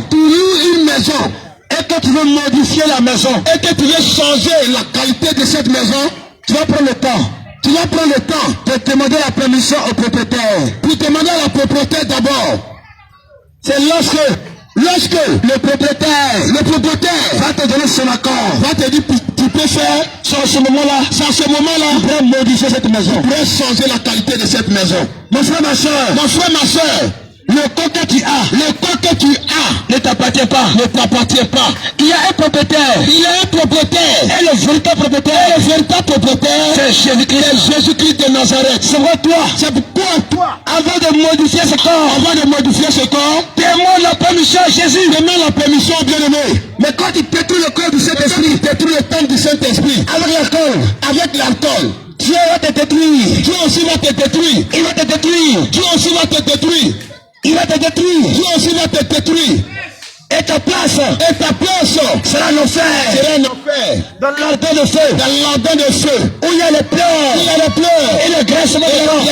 tu loues une maison, et que tu veux modifier la maison, et que tu veux changer la qualité de cette maison, tu vas prendre le temps de demander la permission au propriétaire. Pour demander à la propriétaire d'abord. C'est lorsque le propriétaire va te donner son accord, Va te dire, tu peux faire, sur ce moment-là, tu pourrais modifier cette maison. pourrais changer la qualité de cette maison. Mon frère, ma soeur, Ma soeur, le corps que tu as ne t'appartient pas. Il y a un propriétaire. Et le véritable propriétaire, c'est Jésus-Christ de Nazareth. c'est pourquoi toi, avant de modifier ce corps, demande la permission à Jésus. Demande la permission au bien-aimé. Mais quand tu détruis le corps du Saint-Esprit, Tu détruis le temple du Saint-Esprit. avec l'alcool, Dieu va te détruire. Dieu aussi va te détruire. Il va te détruire. Dieu aussi va te détruire. Il va te détruire. Dieu aussi va te détruire. Et ta place sera sera l'enfer. un enfer. Dans l'ardeur de feu. Où il y a les pleurs. Et le graissement de dents.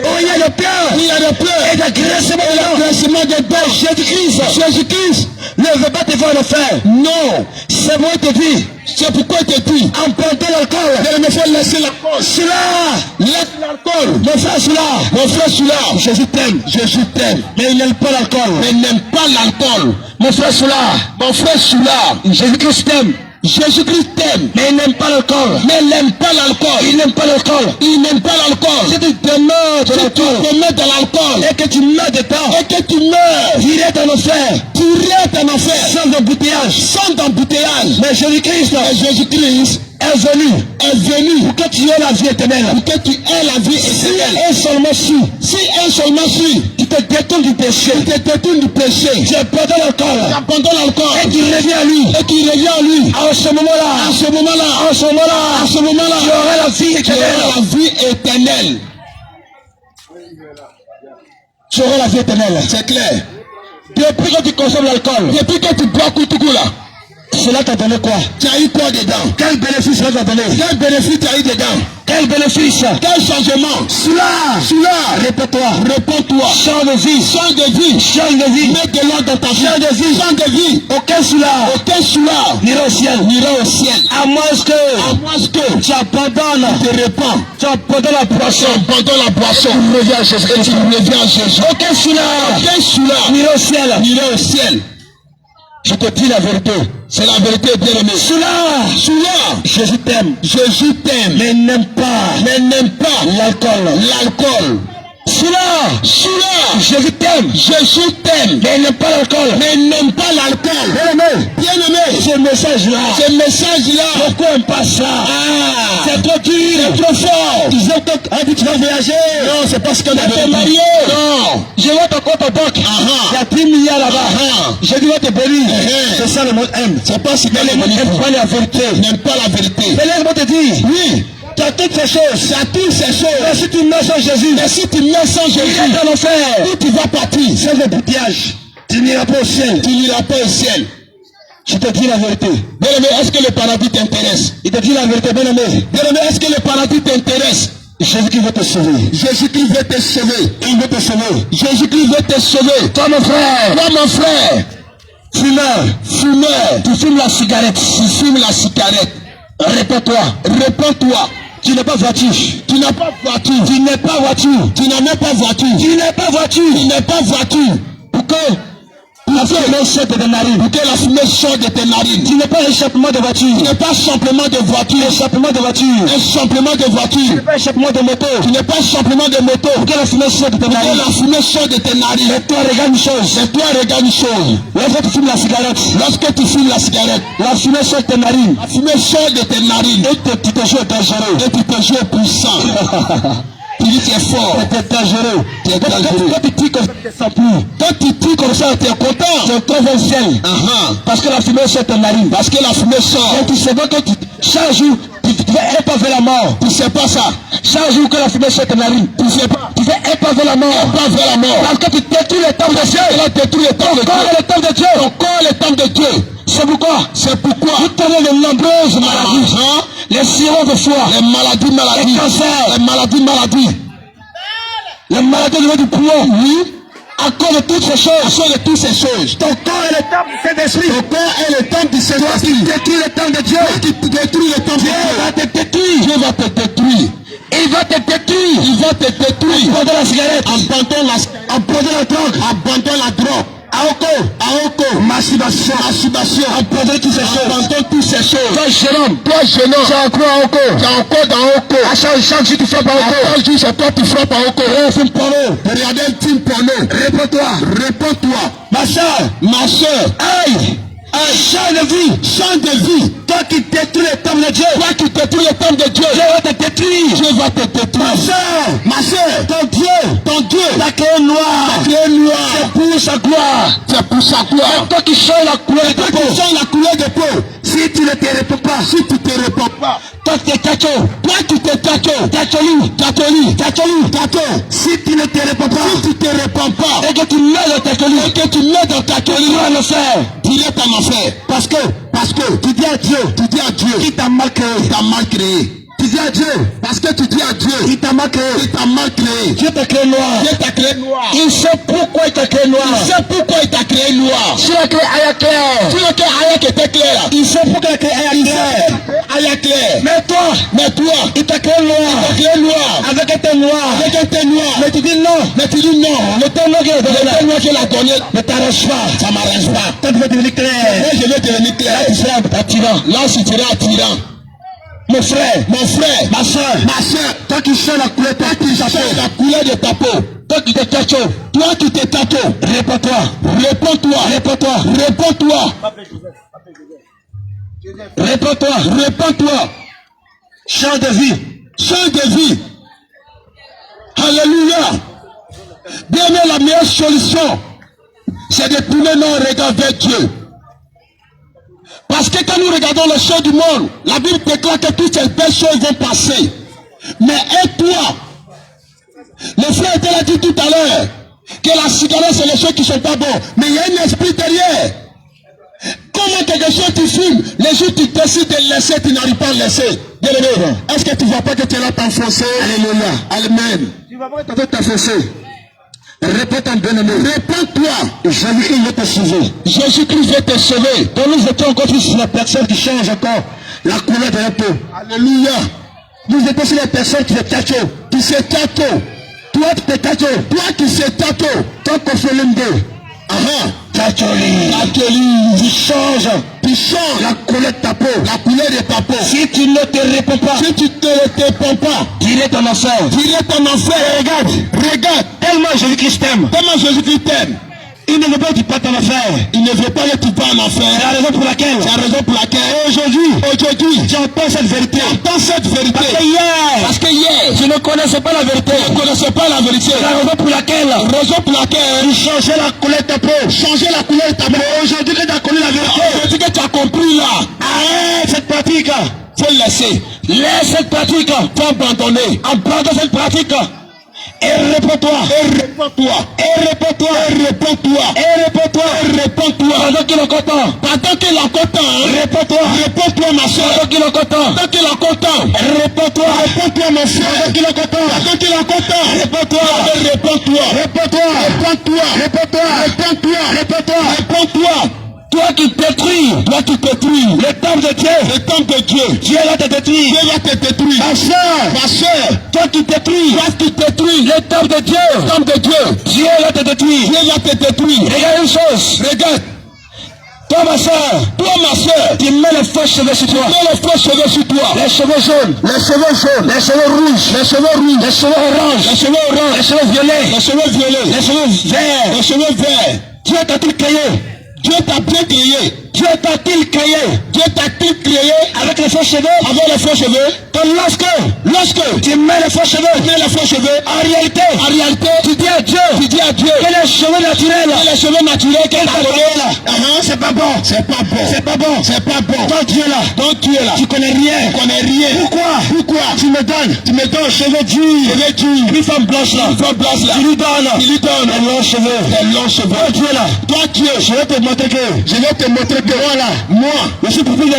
Où il y a les pleurs. Et le graissement de dents. Jésus-Christ ne veut pas te voir en enfer. Non. C'est moi qui te dis. C'est pourquoi il te dit. En portant l'alcool. Il me faut laisser la cause. Laisse l'alcool. Mon frère celui-là. Jésus t'aime. Mais il n'aime pas l'alcool. Mon frère celui-là. Jésus-Christ t'aime. Mais il n'aime pas l'alcool. Il n'aime pas l'alcool. Si tu demeures dans l'alcool et que tu meurs dedans, tu irais en enfer. Sans embouteillage. Mais Jésus-Christ est venu pour que tu aies la vie éternelle. Si un seulement si tu te détournes du péché, tu abandonnes l'alcool et tu reviens à lui. À ce moment-là, tu auras la vie éternelle. Tu auras la vie éternelle. C'est clair. Depuis que tu consommes l'alcool, Depuis que tu bois Koutoukou là, cela t'a donné quoi? tu as eu quoi dedans? Quel bénéfice cela t'a donné? Quel bénéfice tu as eu dedans? Quel bénéfice? Quel changement? Cela, réponds-toi. Change de vie. Mets de l'ordre dans ta vie. Change de vie. Aucun cela n'ira au ciel. À moins que tu abandonnes. te répands. Tu abandonnes la boisson. La boisson. Tu reviens à Jésus. Et tu reviens à Jésus. Aucun cela n'ira au ciel. Je te dis la vérité. C'est la vérité, bien-aimé. Cela, Jésus t'aime. Mais n'aime pas l'alcool. Cela, Jésus t'aime. Mais n'aime pas l'alcool. Bien-aimé, ce message-là, pourquoi on passe ça? C'est trop dur. C'est trop fort. Ils ont dit tu vas voyager. Non, c'est parce qu'on Tu vas te marier. Non. Je vois ton compte en banque. Il y a 10 milliards là-bas. Je dis, va te bénir. C'est ça le monde aime. C'est pas ce que Le monde n'aime pas la vérité. n'aime pas la vérité. Mais laisse-moi te dire. Oui. Tu as toutes ces choses. Mais si tu meurs sans Jésus, il est dans l'enfer. Où tu vas partir? Sans le boutillage, tu n'iras pas au ciel. Je te dis la vérité. Bien-aimé, est-ce que le paradis t'intéresse? Il te dit la vérité, bien-aimé. Bien-aimé, est-ce que le paradis t'intéresse? Jésus-Christ veut te sauver. Jésus-Christ veut te sauver. Il veut te sauver. Jésus-Christ veut te sauver. Toi, mon frère, fumeur, tu fumes la cigarette. Réponds-toi. Tu n'es pas voiture. Tu n'as pas voiture. Pourquoi? La fumée sort de tes narines. Pour que la fumée sorte de tes narines. Tu n'es pas échappement de voiture. Tu n'es pas simplement de voiture. Échappement de voiture. Un simplement de Tu voiture. n'es pas échappement de moto. Tu n'es pas simplement de moto. Pour que la fumée sorte de tes Pour que narines. la fumée sorte de tes narines. Et toi, regarde une chose. Et toi, regarde une chose. Lorsque tu fumes la cigarette, Lorsque tu fumes la cigarette, la fumée sort de tes narines. la fumée sort de tes narines. Et tu te joues dangereux. Et tu te joues puissant. Tu dis tu es fort. Tu es dangereux. Tu es dangereux. Quand tu tires comme ça, tu ne sens plus. Quand tu tires comme ça, tu es content. Tu trouves un ciel. Parce que la fumée sort de tes narines. Parce que la fumée sort. Et tu sais pas que chaque jour, tu fais un pas vers la mort. Tu sais pas ça. Chaque jour que la fumée sort de tes narines, Tu sais pas. tu fais un pas vers la mort. Un pas vers la mort. Parce que tu détruis le temple de Dieu. Tu détruis le temple de Ton corps Dieu. est le temple de Dieu. Ton corps est le temple de Dieu. C'est pourquoi C'est pourquoi vous tenez de nombreuses maladies. Les sirop de foie, les maladies, les cancers, les maladies au niveau du poumon. Oui. À cause de toutes ces choses. À cause de toutes ces choses. Ton corps est le temple du Saint-Esprit. Ton corps est le temple du Toi Saint-Esprit. qui détruis le temple de Dieu. Tu détruis le temple de Dieu Dieu. va te détruire. Dieu va te détruire. Il va te détruire. Il va te détruire. Abandonne la cigarette. Abandonne la drogue. Abandonne la drogue. Aoko. Masturbation. Abandonne toutes ces choses. Abandonne toutes ces choses. Toi jeune homme. Tu as encore dans Aoko. Chaque jour tu frappes à Oko. Chaque jour c'est toi qui frappes à Aoko. Regarde un film porno. Regardez un film porno. Réponds-toi. Ma soeur. Aïe. Change de vie. Toi qui détruis le temple de Dieu. Toi qui détruis le temple de Dieu. Dieu va te détruire. Dieu va te détruire. Ma soeur. Ton Dieu. Ta clé Ta noire. clé noire. C'est pour sa gloire. C'est pour sa gloire. Toi qui changes la couleur de Toi peau. qui changes la couleur de peau. Si tu ne te réponds pas. Si tu te réponds pas. Toi qui es tacho. Toi qui te Tacholi. Si tu ne te réponds pas. Si tu te réponds pas. Et que tu mets dans tacholi. Et que tu mets dans ta colis. Tu vas le faire. Direct en enfer. Parce que Tu dis à Dieu. Qui t'a mal créé. Tu dis à Dieu. Parce que tu dis à Dieu. Qui t'a mal créé. Dieu t'a créé noir. Dieu t'a créé noir. Il sait pourquoi il t'a créé noir. Il sait pourquoi il t'a créé noir. Tu l'as créé Aya clair. Tu l'as créé Aya qui était clair. Il sait pourquoi il a créé Aya clair. Aya clair. Mais toi, il t'a créé noir. Avec un teint noir. Mais tu dis non. Le teint noir qu'il a donné ne t'arrange pas. Ça m'arrange pas. Quand tu veux devenir clair. Moi je vais devenir clair. Tu seras attirant. Là je serai attirant. Mon frère, ma soeur, toi qui changes la couleur de ta peau, toi qui te tacho, réponds-toi. change de vie. Alléluia. Bien aimé, la meilleure solution, c'est de tourner nos regards vers Dieu. Parce que quand nous regardons les choses du monde, la Bible déclare que toutes ces belles choses vont passer. Mais toi, le frère te l'a dit tout à l'heure, que la cigarette c'est les choses qui ne sont pas bonnes. Mais il y a un esprit derrière. Comment quelque chose tu fumes, les jours tu décides de laisser, tu n'arrives pas à laisser. Bien aimé, est-ce que tu ne vois pas que tu es là t'enfoncer? Alléluia. Amen. Tu vas pas t'enfoncer. Répète en bien-aimé. Réponds-toi. Jésus-Christ va te sauver. Jésus-Christ va te sauver. Donc nous étions encore sur la personne qui change encore la couleur de la peau. Alléluia. Nous étions sur les personnes qui se tacho. Toi qui te tacho. Toi qui se tato. Toi qu'on fait l'une d'eux. Tacholi. Tu changes la couleur de ta peau. La couleur de ta peau. Si tu ne te réponds pas. Si tu ne te réponds pas. Direct en enfer. Regarde. Tellement Jésus-Christ t'aime. Il ne veut pas que tu partes en enfer. Il ne veut pas que tu partes en enfer. C'est la raison pour laquelle. Aujourd'hui, j'entends cette vérité. Parce que hier, je ne connaissais pas la vérité. C'est la raison pour laquelle. Tu changeais la couleur de ta peau. Mais aujourd'hui que tu as connu la vérité. Aujourd'hui que tu as compris là. Arrête cette pratique. Faut laisser. Laisse cette pratique. Faut abandonner. Abandonne cette pratique. Et réponds-toi. Pendant qu'il est content. Réponds-toi ma soeur. Pendant qu'il est content. Réponds-toi ma soeur. Pendant qu'il est content. Réponds-toi. Réponds-toi. Toi Toi qui détruis le temple de Dieu, Dieu va te détruire. Ma soeur, toi qui détruis le temple de Dieu, Dieu va te détruire. Regarde une chose. Regarde. Toi ma soeur, tu mets les faux cheveux sur toi. Les cheveux jaunes, les cheveux rouges, les cheveux oranges, les cheveux violets, les cheveux verts. Dieu t'a-t-il créé? Dieu t'a bien créé. Dieu t'a-t-il créé avec les faux cheveux? Donc lorsque tu mets les faux cheveux, en réalité, tu dis à Dieu que les cheveux naturels, qu'elle t'a donné là, c'est pas bon. Donc Dieu là, tu connais rien. Pourquoi? Tu me donnes cheveux durs, une femme blanche là, tu lui donnes les longs cheveux. Toi Dieu, je vais te montrer que moi, je suis plus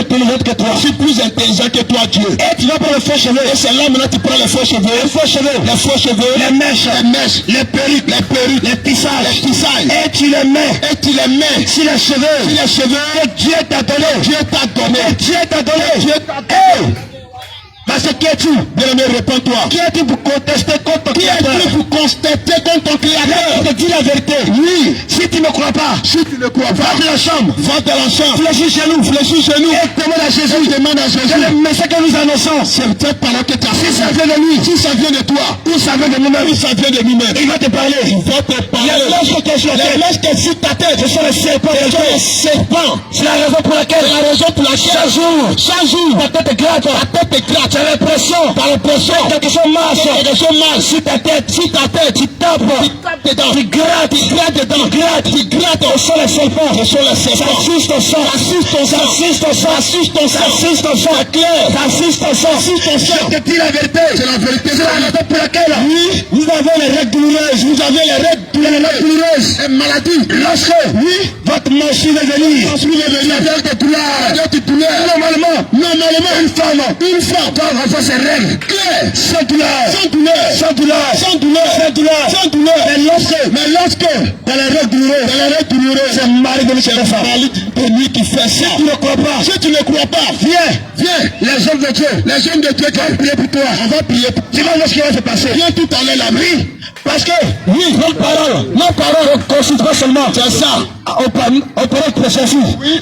intelligent que toi. Dieu. Et tu vas prendre les faux cheveux. Et c'est là maintenant tu prends les faux cheveux, les mèches, les perruques, les tissages. Et tu les mets sur les cheveux. Et Dieu t'a donné. Parce que qui es-tu? Bien-aimé, réponds-toi. Qui es-tu pour contester contre ton Créateur? Je te dis la vérité. Oui. Si tu ne crois pas, va dans la chambre. Fléchis chez nous. Et demande à Jésus. C'est le message que nous annonçons. C'est peut-être pendant que tu as Si ça vient de lui, si ça vient de toi, ou ça vient de nous-mêmes, il va te parler. Les lorsque tu es sur ta tête, je suis le serpent. C'est la raison pour laquelle chaque jour, ta tête est gratte. Tu as l'impression, quelque chose marche sur ta tête, tu tapes dedans, tu grattes dedans, au sol les serpents, ça assiste ton sang, je te dis la vérité, c'est la raison pour laquelle, vous avez les règles douloureuses, les maladies, lorsque, votre menstrues va venir, avec des douleurs, normalement, une femme, doit avoir ses règles, sans douleur, mais lorsque, dans les règles douloureuses, c'est Marie de Michel Rafa, qui fait ça. Si tu ne crois pas, viens, les hommes de Dieu, qui vont prier pour toi, on va prier pour toi. Tu vas voir ce qui va se passer. Viens tout à l'heure la vie. Parce que, nos paroles ne consistent pas seulement, c'est ça, aux paroles précieuses,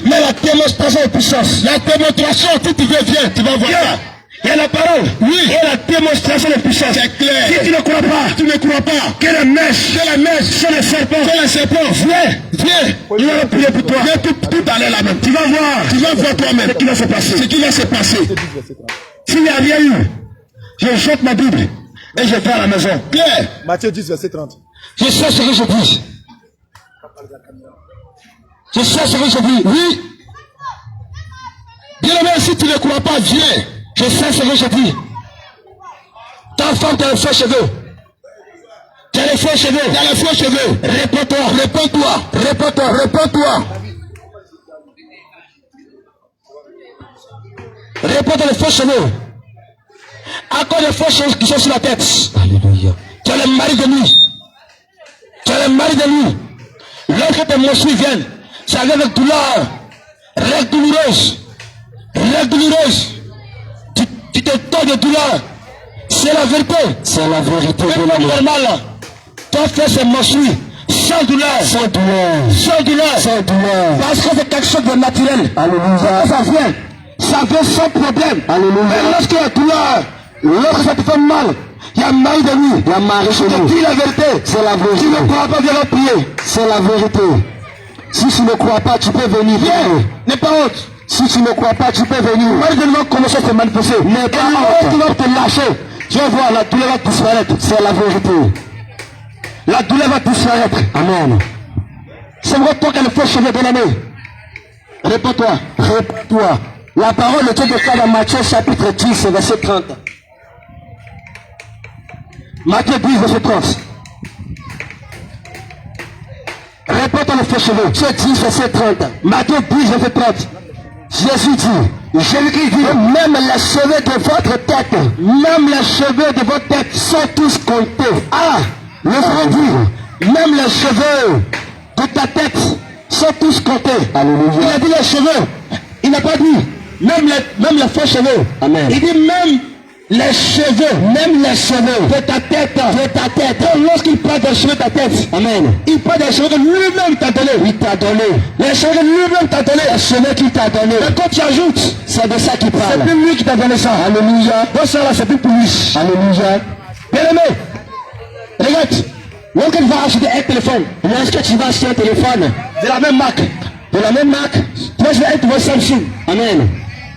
mais la démonstration de puissance. La démonstration, si tu veux, viens, tu vas voir ça. Il y a la parole, et la démonstration de puissance. C'est clair. Si tu ne crois pas, que la mèche, c'est le serpent, viens, il va prier pour toi. Viens tout à l'heure là même. Tu vas voir toi-même ce qui va se passer. S'il n'y a rien eu, je jette ma Bible et je vais à la maison. Claire. Matthieu 10, verset 30. Je sais ce que je dis. Oui. Bien aimé, si tu ne crois pas, viens. Je sais ce que je dis. Ta femme, tu as les faux cheveux. Réponds-toi. Réponds-toi les faux cheveux. Encore des faux cheveux qui sont sur la tête. Alléluia. Tu es le mari de lui. Lorsque tes menstrues viennent, ça vient avec douleur. Règles douloureuses. Tu te tords de douleur. C'est la vérité. C'est pas normal. Toi fais ces menstrues sans douleur. Parce que c'est quelque chose de naturel. Alléluia. Ça vient sans problème. Alléluia. Mais lorsqu'il y a douleur, lorsque ça te fait mal, il y a Marie de lui. Je te dis la vérité. C'est la vérité. Tu ne crois pas, viens prier. C'est la vérité. Si tu ne crois pas, tu peux venir. Viens. N'aie pas honte. Si tu ne crois pas, tu peux venir. Marie de lui va commencer à se manifester. N'aie pas honte. Tu vas te lâcher. Tu vas voir, la douleur va disparaître. C'est la vérité. La douleur va disparaître. Amen. C'est vrai toi qui as le faux cheveux de l'année. Réponds-toi. La parole de Dieu déclare dans Matthieu chapitre 10, verset 30. Matthieu 10, verset 30. Réponds-toi le faux cheveux. Matthieu 10, verset 30. Matthieu 10, verset 30. Jésus dit, même les cheveux de votre tête sont tous comptés. Ah, le frère dit, même les cheveux de ta tête sont tous comptés. Alléluia. Il a dit les cheveux. Il n'a pas dit même les faux cheveux. Amen. Il dit même les cheveux de ta tête. Donc lorsqu'il parle des cheveux de ta tête, amen, il parle des cheveux que lui-même t'a donné. Il t'a donné. Les cheveux que lui-même t'a donné. Les cheveux qu'il t'a donné. Mais quand tu ajoutes, c'est de ça qu'il parle. C'est plus lui qui t'a donné ça. Alléluia. Donc ça là, c'est plus pour lui. Alléluia. Bien aimé, regarde. Lorsque tu vas acheter un téléphone, lorsque tu vas acheter un téléphone de la même marque, tu vas acheter un Samsung. Amen.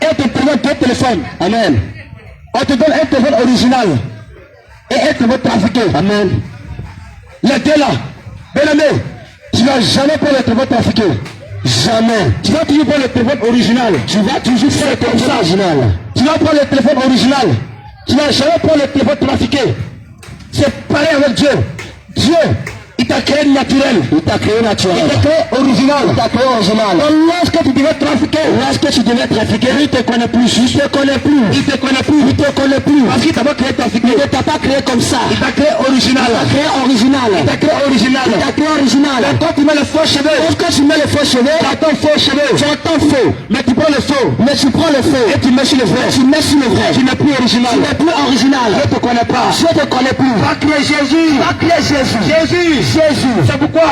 Et on te présente deux téléphones. Amen. On te donne un téléphone original et un téléphone trafiqué. Amen. Les deux là, bien aimé, tu ne vas jamais prendre le téléphone trafiqué. Jamais. Tu vas toujours prendre le téléphone original. Tu vas toujours faire le téléphone original. Tu vas prendre le téléphone original. Tu ne vas jamais prendre le téléphone trafiqué. C'est pareil avec Dieu. Dieu, il t'a créé naturel. Il t'a créé naturel. Il t'a créé original. Il t'a créé original. Donc lorsque tu devais trafiquer, il ne te connaît plus. Il te connaît plus. Parce qu'il t'a pas créé trafiquer. Il ne t'a pas créé comme ça. Il t'a créé original. Il t'a créé original. Donc quand tu mets les faux cheveux, tu as ton faux cheveux. Mais tu prends le faux. Et tu mets sur le vrai. Tu n'es plus original. Je ne te connais pas. Va créer Jésus. Jésus. C'est pourquoi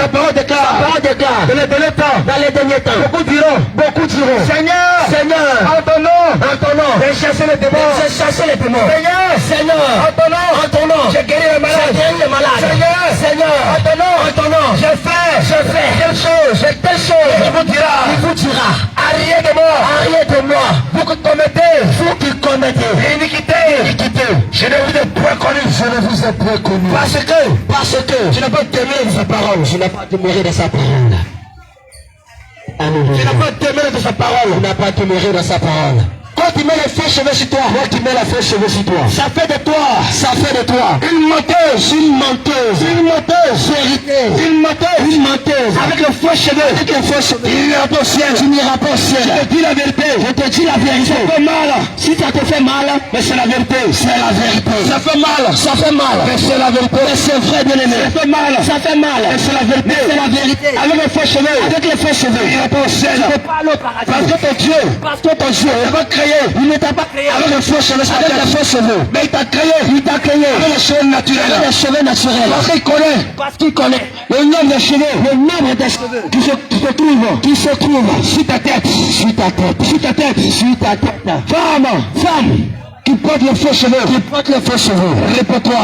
la parole déclare dans les derniers temps. Beaucoup diront Seigneur, en ton nom, j'ai chassé les démons. Seigneur, en ton nom, j'ai guéri les malades. Seigneur, en ton nom, j'ai fait telle chose. Il vous dira, arrière de moi, vous qui commettez l'iniquité. Je ne vous ai point connu. Parce que tu n'as pas témoin de sa parole. Tu n'as pas témoigné de sa parole. Tu n'as pas témoigné de sa parole. Quand tu mets les faux cheveux sur toi, ça fait de toi une menteuse, avec le faux cheveux, tu n'iras pas au ciel. Je te dis la vérité. Si ça te fait mal, mais c'est la vérité. Ça fait mal, mais c'est la vérité. Mais c'est vrai, bien aimé. Ça fait mal, mais c'est la vérité. Avec les faux cheveux, tu n'iras pas au ciel. Tu ne peux pas aller au paradis. Parce que ton Dieu n'est pas créé. Il ne t'a pas créé avec les faux cheveux, mais il t'a créé avec les cheveux naturels. Parce qu'il connaît le nombre des cheveux qui se trouvent sur ta tête. Femme qui porte les faux cheveux. Répète-toi.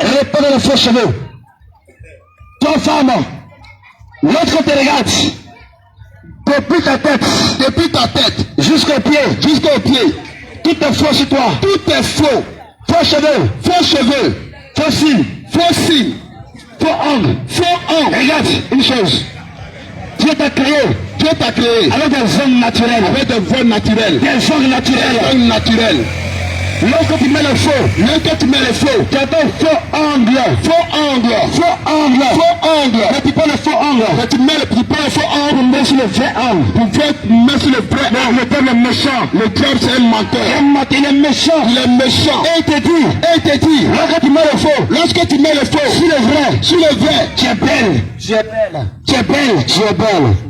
Répète les faux cheveux. Toi, femme, l'autre te regarde. Depuis ta tête jusqu'au pied. Tout est faux sur toi. Faux cheveux. Faux cils. Faux ongles. Regarde une chose. Dieu t'a créé avec des ongles naturels. Des ongles naturels. Lorsque tu mets le faux, tu as ton faux angle. Mais tu prends le faux angle. Tu prends le faux angle, tu mets sur le vrai angle. Tu mets sur le vrai angle. Le diable est méchant. Le diable c'est un menteur. Il est méchant. Et il te dit, lorsque tu mets le faux, sur le vrai, tu es belle.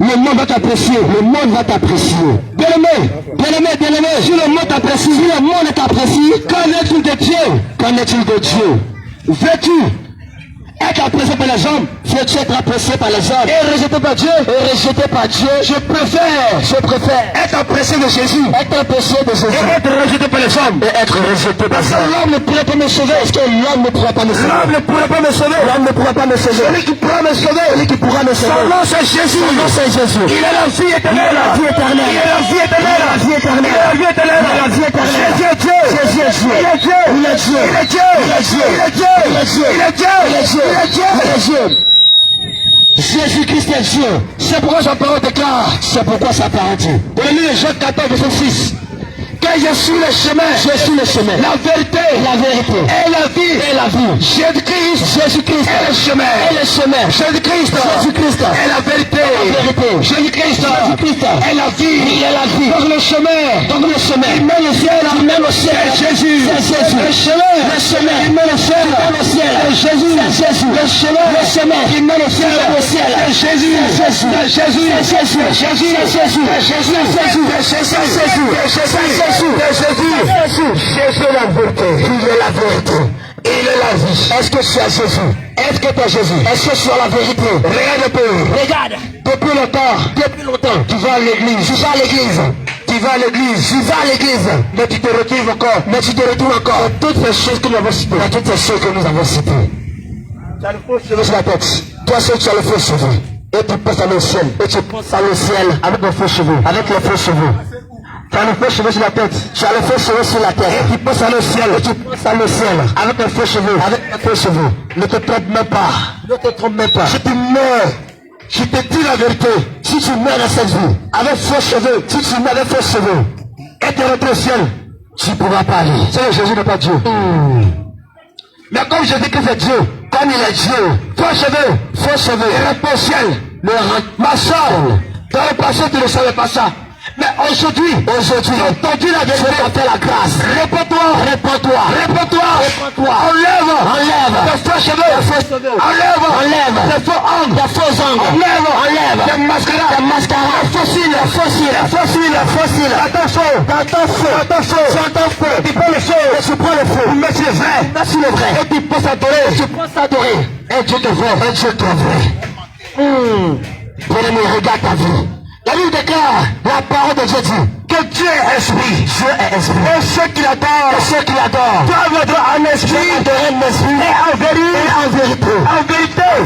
Le monde va t'apprécier. Bien aimé, si le monde t'apprécie, qu'en est-il de Dieu? Veux-tu être apprécié par les hommes? Veux-tu être apprécié par les hommes et rejeté par Dieu? Je préfère être apprécié de Jésus. Et être rejeté par les hommes. Parce que l'homme ne pourrait pas me sauver. Celui qui pourra me sauver. Son nom c'est Jésus. Il est la vie éternelle. Jésus-Christ est Dieu. C'est pourquoi sa parole déclare. Dans le livre de Jean 14, verset 6. que je suis le chemin, la vérité, et la vie. Jésus-Christ est le chemin, Jésus-Christ est la vérité, Jésus-Christ est la vie. Donc le chemin, il mène au ciel, c'est Jésus. Le chemin, il mène au ciel, c'est Jésus. Le chemin, il mène au ciel, c'est Jésus. Jésus est la vérité, il est la vie. Est-ce que tu as Jésus? Est-ce que tu as Jésus? Est-ce que tu as la vérité? Regarde un peu. Regarde. Depuis longtemps, tu vas à l'église. Mais tu te retrouves encore. Toutes ces choses que nous avons citées. Tu as le faux cheveu sur la tête. Toi seul tu as le faux cheveu. Et tu penses à le ciel. Avec le faux cheveux. Tu as le faux cheveu sur la tête. Et tu penses à le ciel. Avec le faux cheveux. Ne te trompe même pas. Si tu meurs, je te dis la vérité. Si tu meurs dans cette vie, avec faux cheveux, et tu rentres au ciel, tu ne pourras pas aller. C'est Jésus n'est pas Dieu. Mais comme je dis que c'est Dieu, comme il est Dieu, faux cheveux, il rentre au ciel. Ma soeur, dans le passé, tu ne savais pas ça. Mais aujourd'hui, tu as entendu la vérité. Je t'appelle la grâce. Réponds-toi. Enlève tes faux cheveux. Enlève tes faux ongles. Enlève tes mascaras. Fossiles. Attends faux. Tu prends le faux. Tu mets le vrai. Et tu penses adorer. Un Dieu de vrai. Bien-aimé, regarde ta vie. La Bible déclare, la parole de Dieu dit que Dieu est esprit. Et ceux qui l'adorent doivent adorer en esprit et en vérité.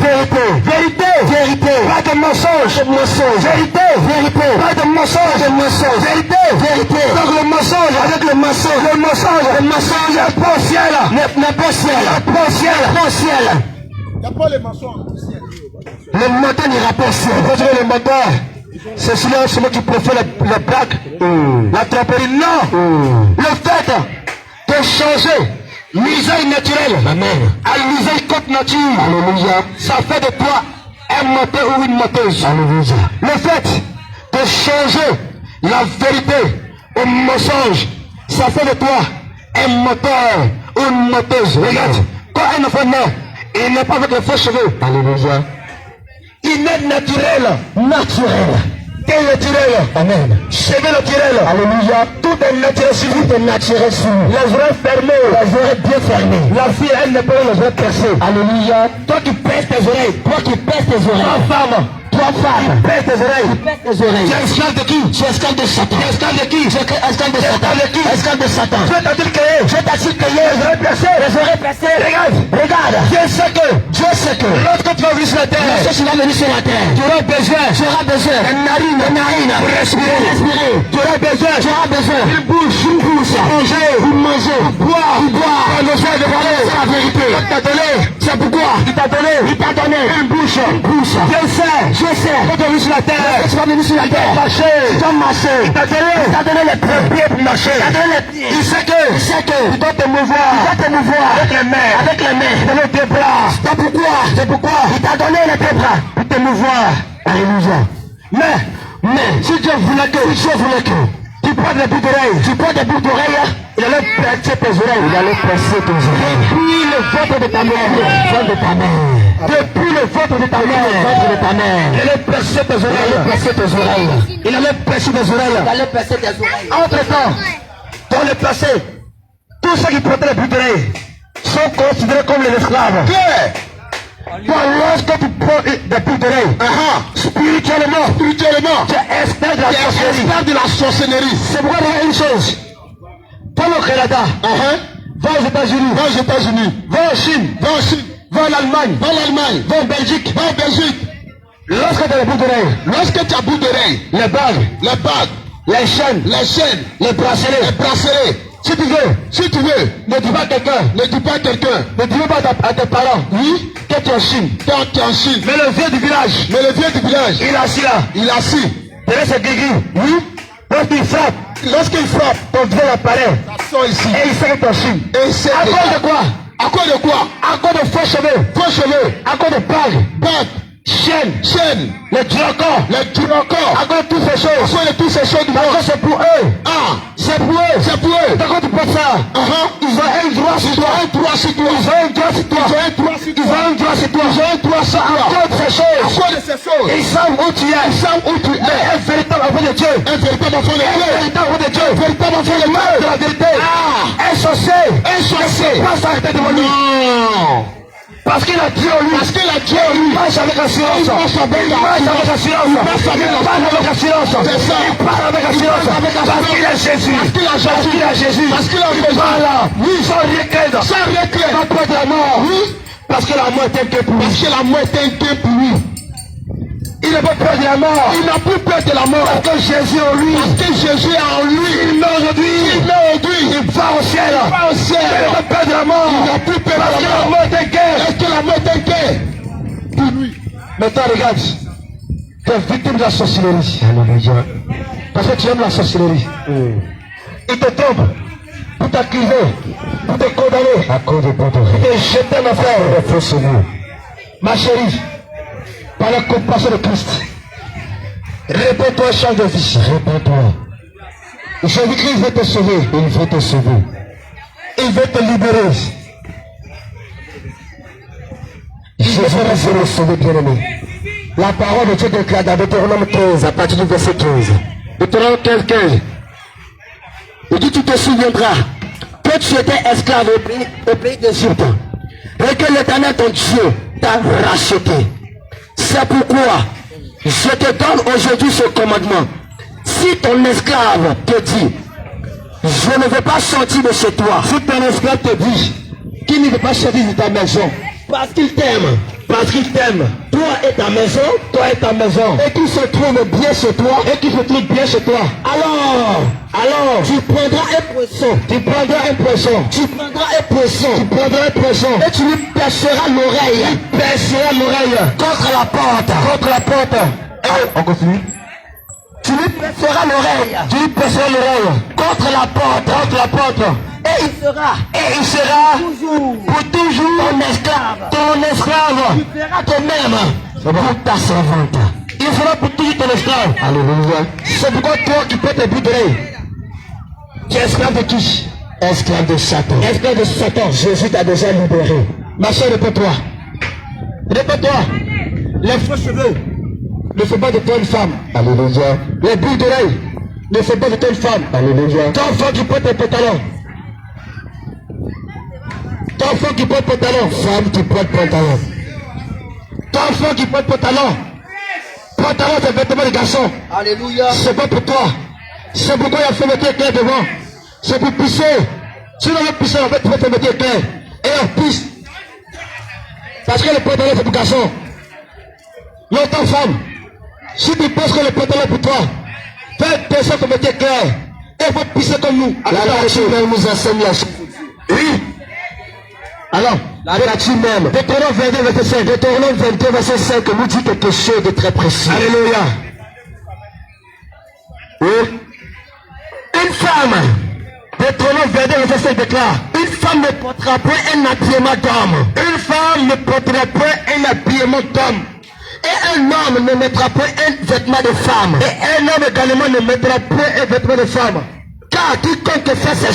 Vérité. Pas de mensonge. Vérité. Pas de mensonge. Vérité. Donc le mensonge n'est pas au ciel. Il n'y a pas les mensonges au ciel. Le matin n'ira pas au ciel. Le matin. C'est celui qui préfère la blague, la tromperie. Non! Le fait de changer l'usage naturel à l'usage contre nature, ça fait de toi un menteur ou une menteuse. Le fait de changer la vérité au mensonge, ça fait de toi un menteur ou une menteuse. Regarde, quand un enfant naît, il n'est pas avec les faux cheveux. Alléluia. Il est naturel. Quel est naturel? Amen. Cheveux naturel. Alléluia. Tout est naturel sur lui. Les oreilles fermées. Bien fermées. La fille, elle n'est pas les oreilles percées. Alléluia. Toi qui pèses tes oreilles. Toi femme. Pèse tes oreilles. Tu es esclave de qui? Tu es esclave de Satan. Tu es esclave de Satan. Je vais t'assurer que les oreilles percées. Regarde. Dieu sait que lorsque tu vas venir sur la terre, tu auras besoin d'une narine pour respirer. Tu auras besoin d'une bouche pour manger, pour boire. Besoin de parler la vérité. C'est pourquoi il t'a donné une bouche. Je sais. Quand tu vas venir sur la terre, tu vas marcher. Il t'a donné les pieds pour marcher. Il sait que tu dois te mouvoir avec les mains. Il t'a donné tes bras. C'est pourquoi il t'a donné les tes bras pour te mouvoir. Alléluia. Mais si Dieu voulait que tu prends des bouts d'oreilles, il allait percer tes oreilles. Depuis le ventre de ta mère. Il allait percer tes oreilles. Entre-temps, dans le passé, tous ceux qui portaient les bouts d'oreilles sont considérés comme les esclaves. Toi, lorsque tu prends des bouts d'oreilles, spirituellement, tu es expert de la sorcellerie. C'est pourquoi il y a une chose. Va au Canada, va aux États-Unis, va en Chine, va en Allemagne, va en Belgique. Lorsque tu as des bouts d'oreilles, les bagues, les chaînes, les bracelets. Si tu veux, ne dis pas à quelqu'un, ne dis pas à tes parents, oui, que tu es en Chine. Mais le vieux du village, il est assis là. Derrière ce gris, oui, Lorsqu'il frappe, ton veine apparaît. ça sort ici. Et il sert ton chine. Et il sert À cause de quoi? À cause de quoi? À cause de faux cheveux. Faux cheveux, À cause de bagues. bague, Chaînes. chaîne, Les dragons. les encore. À cause de toutes ces À choses. cause de tous ces choses du Parce monde. que c'est pour eux. Ah, C'est pour eux. c'est pour eux. Quand tu penses ça, ils ont un droit sur Ils toi. ont un droit sur toi. Ils ont un droit sur toi. Ils ont un droit sur Ils ont toi. un droit sur toi. Ils ont un droit sur À toi. cause de ces À choses. cause de ces choses. Ils savent où tu es. Ils savent où tu Mais es. un véritable enfant de Dieu. Un véritable enfant de Un Dieu. véritable enfant de Dieu. Un véritable enfant de De Dieu. la vérité. Ah, Un sorcier. un sorcier. Pas s'arrêter devant lui. Non. Parce qu'il a Dieu en lui. Parce qu'il a Dieu en lui. Il marche avec assurance. Il marche avec Il marche avec assurance. Il marche avec Il parle avec assurance. C'est ça. Il parle avec assurance. avec assurance. Parce qu'il a Jésus. Parce qu'il a Jésus. Parce qu'il a Jésus. Parce qu'il a Il Jésus. parle là. Oui, sans rien craindre. Sans rien craindre. Pas peur de la mort. Oui. Parce que la mort est un peu pour lui. Parce que la mort est un gain pour lui. Il n'a pas peur de la mort. Il n'a plus peur de la mort. Parce que Jésus en lui. Parce que Jésus est en lui. Il meurt aujourd'hui. Il meurt aujourd'hui. Il va au ciel. Il va au ciel. Il n'a pas peur de la mort. Il n'a plus peur Parce de que la la mort. mort est un guerre. Est-ce que la mort est un gain pour lui? Maintenant, regarde. Tu es victime de la sorcellerie. Parce que tu aimes la sorcellerie. Il te trompe pour t'accuser, pour te condamner, pour te jeter en enfer. Ma chérie, par la compassion de Christ, réponds-toi et change de vie. Réponds-toi. Jésus-Christ veut te sauver. Il veut te sauver. Il veut te libérer. Jésus-Christ veut le sauver, bien-aimé. La parole de Dieu déclare dans Deutéronome 15, à partir du verset 15. Deutéronome 15, 15. Il dit, tu te souviendras que tu étais esclave au pays d'Égypte et que l'Éternel ton Dieu t'a racheté. C'est pourquoi je te donne aujourd'hui ce commandement. Si ton esclave te dit, je ne veux pas sortir de chez toi. Si ton esclave te dit qu'il ne veut pas sortir de ta maison, parce qu'il t'aime. Parce qu'il t'aime. Toi et ta maison. Toi et ta maison. Et qu'il se trouve bien chez toi. Et qu'il se trouve bien chez toi. Alors, tu prendras un poisson. Tu prendras un poisson. Tu prendras un poisson. Tu prendras un poisson. Et tu lui perceras l'oreille. Tu perceras l'oreille. Contre la porte. Contre la porte. Et on continue. Tu lui perceras l'oreille. Tu lui perceras l'oreille. Contre la porte. Contre la porte. Et il sera toujours, pour toujours ton esclave. Ton esclave. Tu feras toi-même pour ta servante. Il sera pour toujours ton esclave. Alléluia. C'est pourquoi toi qui peux te d'oreille. Tu es esclave de qui? Esclave de Satan. Esclave de Satan. Jésus t'a déjà libéré. Ma soeur, réponds-toi. Réponds-toi. Les faux cheveux ne font pas de toi une femme. Alléluia. Les boucles d'oreilles ne font pas de toi une femme. Alléluia. Ton enfant qui porte tes pantalons. Ton enfant qui porte pantalon. Femme qui porte pantalon. Ton enfant qui porte pantalon. Pantalon, c'est vêtement de garçon. Alléluia. C'est pas pour toi. C'est pourquoi il a fait mettre éclair devant. C'est pour pisser. Si on veut pisser, on va te mettre éclair. Et on pisse. Parce que le pantalon, c'est pour garçon. Longtemps, femme. Si tu penses que le pantalon est pour toi, fais personne pour mettre éclair. Et il faut pisser comme nous. La nature même nous enseigne la chose. Oui. Alors, la nature même. Deutéronome 22, verset 5. Deutéronome 22, verset 5 nous dit quelque chose de très précis. Alléluia. Oui. Une femme. Deutéronome 22, verset 5 déclare. Une femme ne portera point un habillement d'homme. Une femme ne portera point un habillement d'homme. Et un homme ne mettra point un vêtement de femme. Et un homme également ne mettra point un vêtement de femme. Car quiconque fait ces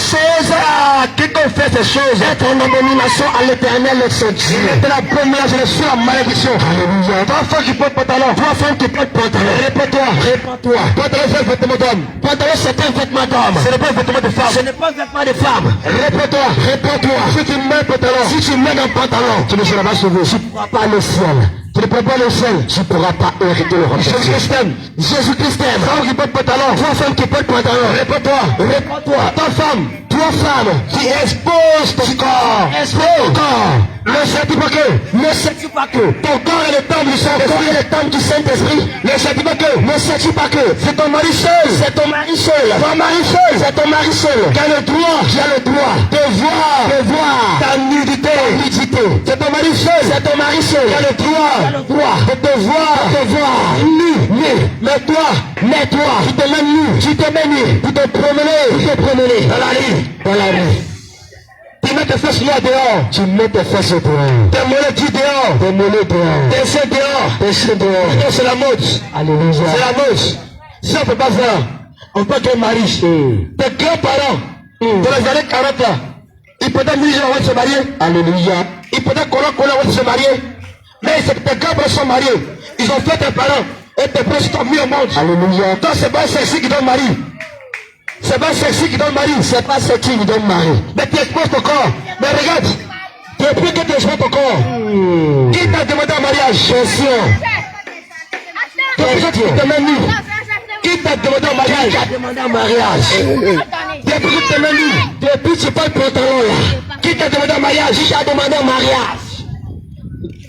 choses, est en abomination à l'Éternel son Dieu. C'est la première génération, la malédiction. Alléluia. Toi, femme qui porte pantalon. Toi, femme qui porte pantalon. Réponds-toi. Pantalon, c'est un vêtement d'homme. Pantalon, c'est un vêtement d'homme. Ce n'est pas un vêtement de femme. Ce n'est pas un vêtement de femme. Réponds-toi. Si tu mets un pantalon, si tu mets un pantalon, tu ne seras pas sauvé. Tu ne pourras pas aller au ciel. Tu ne pourras pas aller au ciel. Tu ne pourras pas hériter le royaume. Jésus-Christ t'aime. Femme qui porte pantalon. Toi, femme qui porte pantalon. Réponds-toi. Ta femme. Toi, femme, qui expose ton corps. Expose ton corps. Ne sais-tu pas que? Ne sais-tu pas que? Ton corps est le temple du Saint-Esprit. Ton corps est le temple du Saint-Esprit. Ne sais-tu pas que? Ne sais-tu pas que? C'est ton mari seul. C'est ton mari seul. Ton mari seul. C'est ton mari seul. Qui a le droit de voir ta nudité. C'est ton mari seul. C'est ton mari seul. Qui a le droit de te voir nu. nu. Mets-toi. Tu te mets nu. Pour te promener. Dans la rue. Tu mets tes fesses noires dehors. Tes mollets dehors. Tes seins dehors. C'est la mode. Alléluia. C'est la mode. Si on ne peut pas faire, on peut qu'un mari. Tes grands-parents, dans les années 40 là, ils peuvent avant de se marier. Alléluia. Ils peuvent avant de se marier. Mais tes grands-parents sont mariés. Ils ont fait tes parents. Et tes parents sont mis au monde. Alléluia. Donc c'est pas sexy qui donne mari. C'est pas sexy qui donne mari. C'est pas sexy qui donne mari. Mais tu exposes ton corps. Mais regarde. Tu es plus que tu exposes ton corps. Qui t'a demandé un mariage? Question. Tu te mets nu. Qui t'a demandé un mariage? Depuis que tu te mets nu. Depuis que tu parles pantalon là. Qui t'a demandé un mariage? Qui t'a demandé un mariage?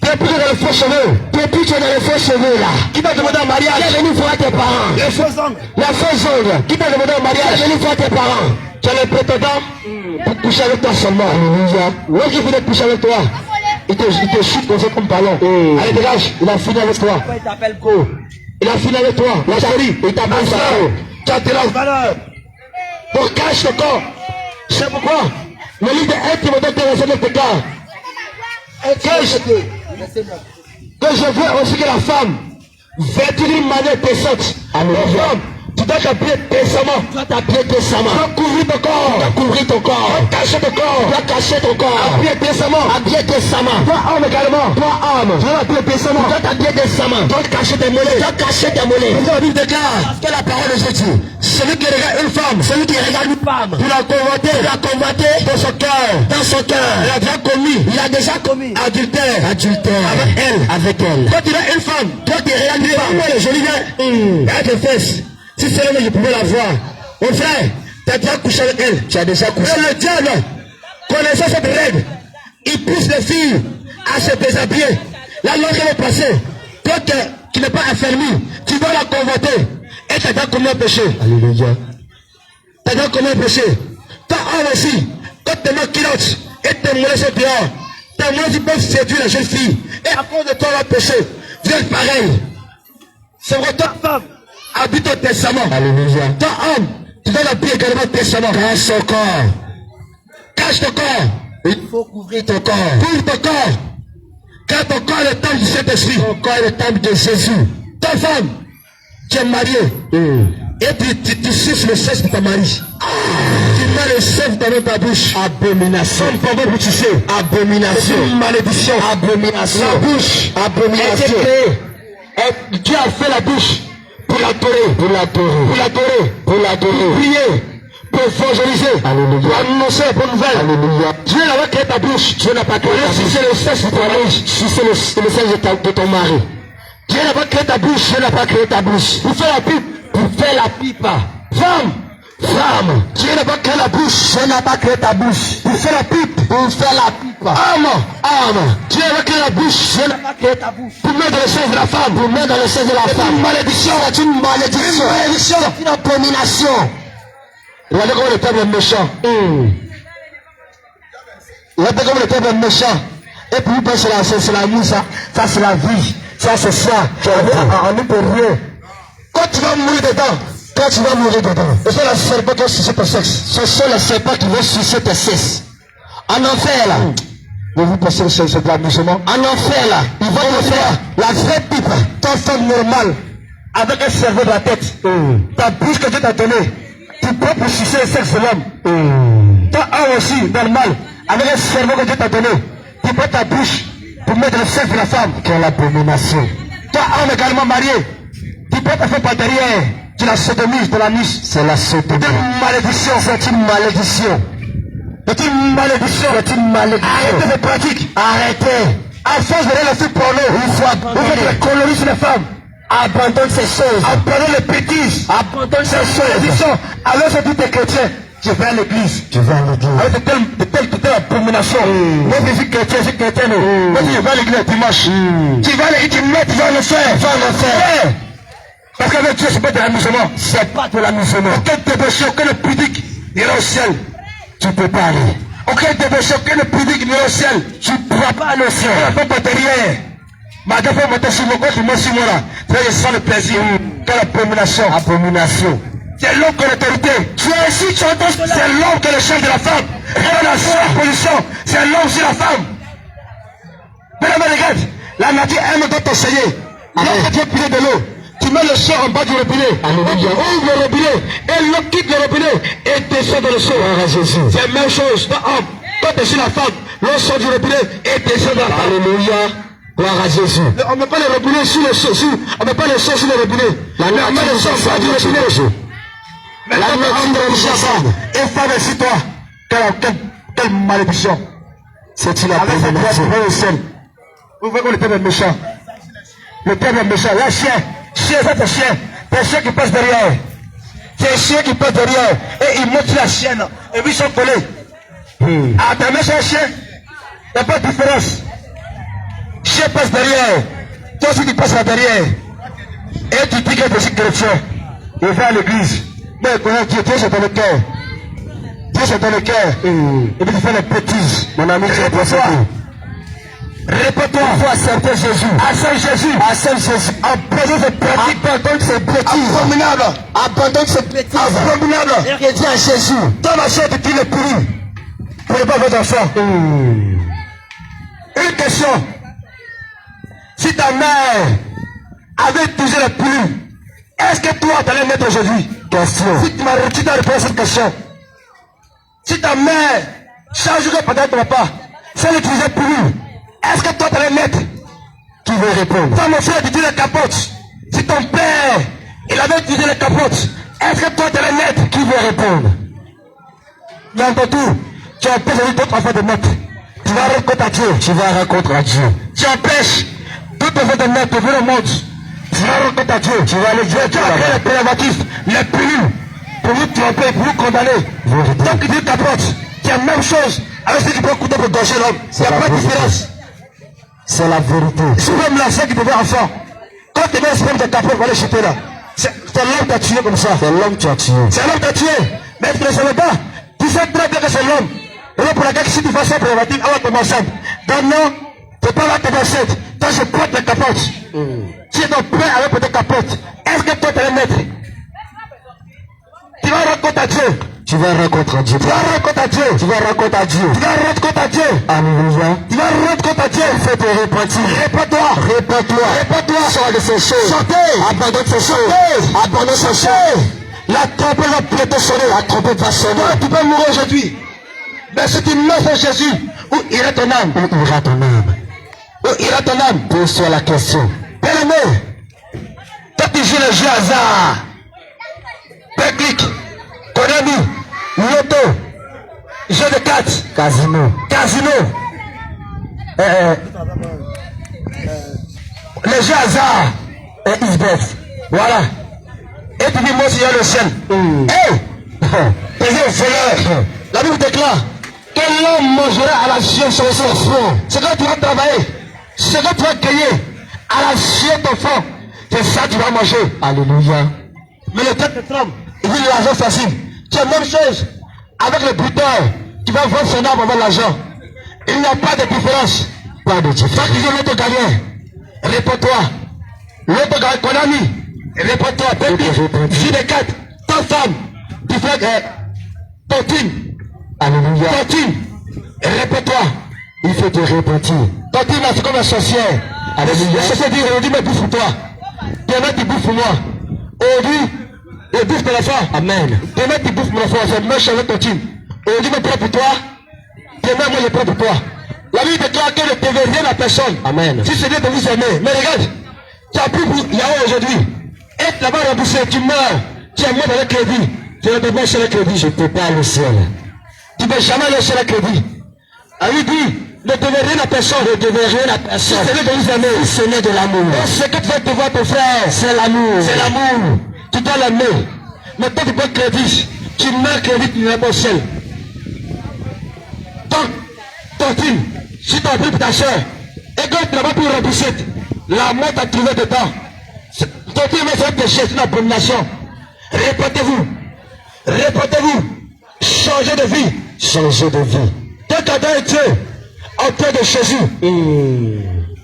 Depuis que tu as les faux cheveux. Depuis que tu as les faux cheveux là. Qui t'a demandé un mariage? Qui est venu voir tes parents? Les faux ongles. Qui t'a demandé un mariage? Qui est venu voir tes parents? Tu as les prétendants pour coucher avec toi seulement. Où est-ce qu'il voulait coucher avec toi? Il te chute comme ça comme ballon. Allez dégage, il a fini avec toi. Il t'appelle Go. Il a fini avec toi. La chérie, il t'appelle ça. Tu as de la valeur. Donc cache ton corps. C'est pourquoi le livre de 1 Timothée te réserve tes gars. Que je veux aussi que la femme vêtue d'une manière décente. Alléluia. Tu dois t'habiller décemment. Tu dois t'habiller décemment. Tu dois couvrir ton corps. Tu dois couvrir ton corps. Tu dois cacher ton corps. Tu dois cacher ton corps. Habiller décemment. Habiller décemment. Toi homme également. Toi homme. Tu dois t'habiller décemment. Tu dois t'habiller décemment. Tu dois cacher tes mollets. Tu dois cacher tes mollets. La Bible déclare. Parce que la parole de Jésus. Celui qui regarde une femme. Celui qui regarde une femme. Pour la convoiter. Pour la convoiter. Dans son cœur. Dans son cœur. Il a déjà commis. Il a déjà commis. Adultère. Adultère. Avec elle. Avec elle. Toi tu es une femme. Toi tu regardes une femme. Moi le joli gars. Regarde tes fesses. Si seulement je pouvais la voir. Mon frère, tu as déjà couché avec elle. Tu as déjà couché. Et le diable, connaissant cette règle, il pousse les filles à se déshabiller. La langue va passer. Toi qui n'es pas affermi, tu vas la convoiter. Et tu as déjà commis un péché. Alléluia. Tu as déjà commis un péché. Toi homme aussi, quand tu es maquillotte et tes mollets sont dehors, tes mollets peuvent séduire la jeune fille. Et à cause de toi, la péché, vous êtes pareil. C'est vrai, toi femme. Habite au testament. Alléluia. Toi homme, tu dois l'habiller également au testament. Cache son corps. Cache ton corps. Il faut couvrir ton corps. Couvre ton corps. Car ton corps est le temple du Saint-Esprit. Ton corps est le temple de Jésus. Ta femme, tu es marié. Et tu suces le sexe de ta mari. Tu mets le sexe dans ta bouche. Abomination. Comme pour tu sais. Abomination. Une malédiction. Abomination. La bouche. Abomination. Dieu a fait la bouche. Pour l'adorer, pour prier, pour évangéliser, pour annoncer la bonne nouvelle. Alléluia. Dieu n'a pas créé ta bouche. Dieu n'a pas créé ta bouche. Si c'est le sexe de ton mari, si c'est le sexe de ton mari. Dieu n'a pas créé ta bouche. Dieu n'a pas créé ta bouche. Pour faire la pipe. Pour faire la pipe. Femme. Dieu n'a pas créé la bouche. Dieu n'a pas créé ta bouche. Pour faire la pipe. Pour faire la pipe. Homme. Dieu n'a pas créé la bouche. Dieu n'a pas créé ta bouche. Pour mettre dans le sens de la femme. Pour mettre dans le sens de la femme. C'est une malédiction. C'est une malédiction. C'est une abomination. Regardez comment le peuple est méchant. Regardez comment le peuple est méchant. Et puis c'est la vie, ça c'est la vie. Ça c'est ça. On ne peut rien. Quand tu vas mourir dedans. Ce sont les serpents qui vont sucer ton sexe. Ce sont les serpents qui vont sucer tes sexe. En enfer là. Vous pensez que c'est de l'amusement? En enfer là. Ils vont te faire la vraie pipe. Ton femme normale. Avec un cerveau de la tête. Ta bouche que Dieu t'a donnée. Tu peux pour sucer le sexe de l'homme. Toi homme aussi, normal. Avec un cerveau que Dieu t'a donné. Tu peux ta bouche pour mettre le sexe de la femme. Quelle abomination. Toi homme également marié. Tu peux te faire par derrière. Tu la sodomie, de la niche. C'est la sodomie. C'est une malédiction. C'est une malédiction. C'est une malédiction. C'est une malédiction. Arrêtez les pratiques. Arrêtez. À force de laisser porno, il faut abandonner. Vous faites les coloris sur les femmes. Abandonne ces choses. Abandonne les bêtises. Abandonne ces choses. Alors que tu es chrétien, je vais à l'église. Tu vas à l'église. Avec de telle abomination. Moi je suis chrétien, je suis chrétien. Moi je vais à l'église dimanche. Tu vas le faire. Tu vas le faire. Parce qu'avec Dieu, c'est pas de l'amusement. C'est pas de l'amusement. Aucun débauché, aucun pudique n'ira au ciel. Tu ne peux pas aller. Aucun débauché, aucun pudique n'ira au ciel. Tu ne pourras pas aller au ciel. Tu ne peux pas derrière. Ma gueule peut monter sur mon corps, moi sur moi là. Je sens le plaisir. Quelle abomination. Abomination. C'est l'homme qui a l'autorité. Tu es ici, tu entends. C'est l'homme qui est le chef de la femme. Et la seule position, c'est l'homme sur la femme. Mesdames et regarde, la nature aime de t'enseigner. Lorsque tu es pilé de l'eau, tu mets le seau en bas du robinet. Ouvre le robinet et l'eau quitte le robinet et descend dans le seau. C'est la même chose. Quand tu es sur la femme, l'eau sort du robinet et descend dans la femme. Alléluia. Gloire à Jésus. On ne met pas le robinet sur le seau. On ne met pas le seau sur le robinet. On met le seau en bas du robinet. Mais la nature et femme ici toi. Quelle malédiction. C'est une abomination. Vous voyez qu'on était méchant. Le terme est méchant. Là, chien, ça c'est chien. C'est un chien qui passe derrière. C'est un chien qui passe derrière. Et il monte sur la chienne. Et puis ils sont collés. Ah, ta mère c'est un chien. Il n'y a pas de différence. Chien passe derrière. Toi aussi tu passes là derrière. Et tu dis que tu es chrétien. Il va à l'église. Mais connais Dieu, Dieu c'est dans le cœur. Dieu c'est dans le cœur. Et puis tu fais les bêtises. Mon ami, tu es pour ça. Répète-toi, il faut accepter Jésus. Accepte Jésus. Accepte Jésus. Abandonne ces pratiques. Abandonne ces bêtises. Abominable. Abandonne ces bêtises. Abominable. Et dis à Jésus. Dans ma chair, tu le pourri. Pour ne pas votre enfant. Une question. Si ta mère avait touché le plume, est-ce que toi, tu allais mettre aujourd'hui? Question. Si tu m'as répondu à cette question. Si ta mère, chaque jour pendant ton papa, si elle utilisait le plume, est-ce que toi tu allais mettre? Qui veut répondre? Toi mon frère, tu dis la capote. Si ton père, il avait utilisé la capote, est-ce que toi tu allais mettre? Qui veut répondre? Dans ton tour, tu empêches d'autres enfants de mettre. Tu vas rendre compte à Dieu. Tu vas rendre compte à Dieu. Tu empêches d'autres enfants de mettre, de venir au monde. Tu vas rendre compte à Dieu. Tu vas aller Dieu. Tu vas créer les préservatifs, les plumes, pour vous tromper, pour vous condamner. Donc tu dis capote. C'est la même chose avec ceux qui prennent couteau pour gaucher l'homme. Il n'y a pas de différence. C'est la vérité. C'est même l'ancien qui devait enfant. Quand tu mets un sperme de capote, va aller jeter là. C'est l'homme qui a tué comme ça. C'est l'homme qui a tué. C'est l'homme qui a tué. Mais tu ne savais pas. Tu sais très bien que c'est l'homme. Et là pour laquelle si tu fais ça préservatif, avant de tomber enceinte. Donc non, tu ne peux pas tomber enceinte. Toi je porte la capote. Si ton père avait porté capote, est-ce que toi tu allais mettre? Tu vas rendre compte à Dieu. Tu vas rendre compte à Dieu. Tu vas rendre compte à Dieu. Tu vas rendre compte à Dieu. Tu vas rendre compte à Dieu. Alléluia. Tu vas rendre compte à Dieu. Fais te repentir. Réponds-toi. Réponds-toi. Réponds-toi. Sors de ces choses. Sortez. Abandonne ces choses. Abandonne ces choses. La trompette va bientôt sonner. La trompette va sonner. Tu peux mourir aujourd'hui. Mais si tu meurs sans Jésus, où ira ton âme? Où ira ton âme? Où ira ton âme? Pose-toi la question. Bien-aimé, toi tu joues le jeu hasard. Péclic, Konami, Loto, jeu de cartes, casino. Le jeu hasard et Isbeth. Voilà. Et tu dis moi si il y a le ciel. Hey! Plaisir voleur. La Bible déclare que l'homme mangera à la chienne sur son front. C'est quand tu vas travailler. C'est quand tu vas gagner à la chienne ton front. C'est ça que tu vas manger. Alléluia. Mais le tête de Trump, il dit l'argent facile. C'est la même chose avec le buteur qui va vendre son âme avant l'argent. Il n'y a pas de différence. Pas de différence. Quand tu dis l'autre gagnant, réponds-toi. L'autre gagnant, ton ami, réponds-toi. J'ai des cartes, ta femme, tu fais tontine. Alléluia. Tontine, réponds-toi. Il faut te repentir. Tontine, c'est comme un sorcière. Alléluia. C'est ce que dit, aujourd'hui, mais bouffe pour toi. Demain, tu bouffes pour moi. Aujourd'hui, et bouffe ton enfant. Amen. Demain, tu bouffes mon enfant. C'est moche avec ton team. Aujourd'hui, je prends pour toi. Demain, moi, je prends pour toi. La Bible déclare que ne te veut rien à personne. Amen. Si c'est Dieu de vous aimer. Mais regarde, tu as pris pour Yahweh aujourd'hui. Et là-bas remboursé, tu meurs. Tu es mort dans le crédit. Tu ne peux pas laisser le crédit. Je ne peux pas laisser. Tu ne peux jamais laisser le crédit. La Bible dit, ne te veut rien à personne. Ne te veut rien à personne. Si c'est Dieu de vous aimer. Si ce n'est de l'amour. Et ce que tu vas te voir ton frère, c'est l'amour. C'est l'amour. Tu dois l'aimer. Mais toi, tu prends crédit. Tu meurs crédit, tu n'es pas au ciel. Donc, tontine, si tu as pris pour ta soeur, et quand tu n'as pas pu rembourser, la mort t'a trouvé dedans. Tontine, mais c'est un péché, c'est une abomination. Répétez-vous. Répétez-vous. Changez de vie. Changez de vie. Ton cadeau est Dieu. En toi de Jésus.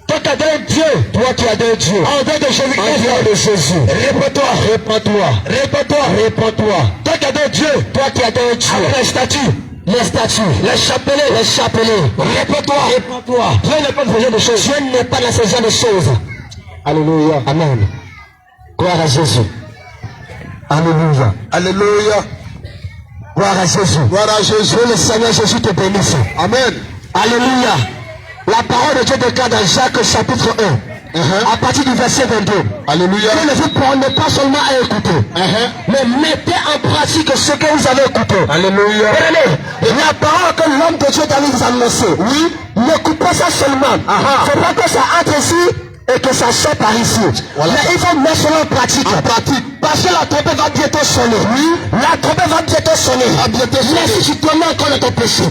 Ton Toi qui adores Dieu. Toi qui adores Dieu. En dehors de Jésus. En dehors de Jésus. Réponds-toi. Réponds-toi. Réponds-toi. Réponds-toi. Toi qui adores Dieu. Toi qui adores Dieu. Avec les statues. Les statues. Les chapelets. Les chapelets. Réponds-toi. Réponds-toi. Dieu n'est pas dans ce genre de choses. Dieu n'est pas dans ce genre de choses. Alléluia. Amen. Gloire à Jésus. Alléluia. Alléluia. Gloire à Jésus. Gloire à Jésus. Que le Seigneur Jésus te bénisse. Amen. Alléluia. La parole de Dieu déclare dans Jacques chapitre 1, à partir du verset 22. Alléluia. Que ne vous prenez pas seulement à écouter, mais mettez en pratique ce que vous avez écouté. Alléluia. La parole que l'homme de Dieu David vous a annoncée. Oui. N'écoutez pas ça seulement. C'est pas que ça entre ici et que ça sort par ici. Voilà. Mais il faut mettre cela en pratique. Parce que la trompette va bientôt sonner. Oui. La trompette va bientôt sonner. Mais si tu te mets encore dans ton péché,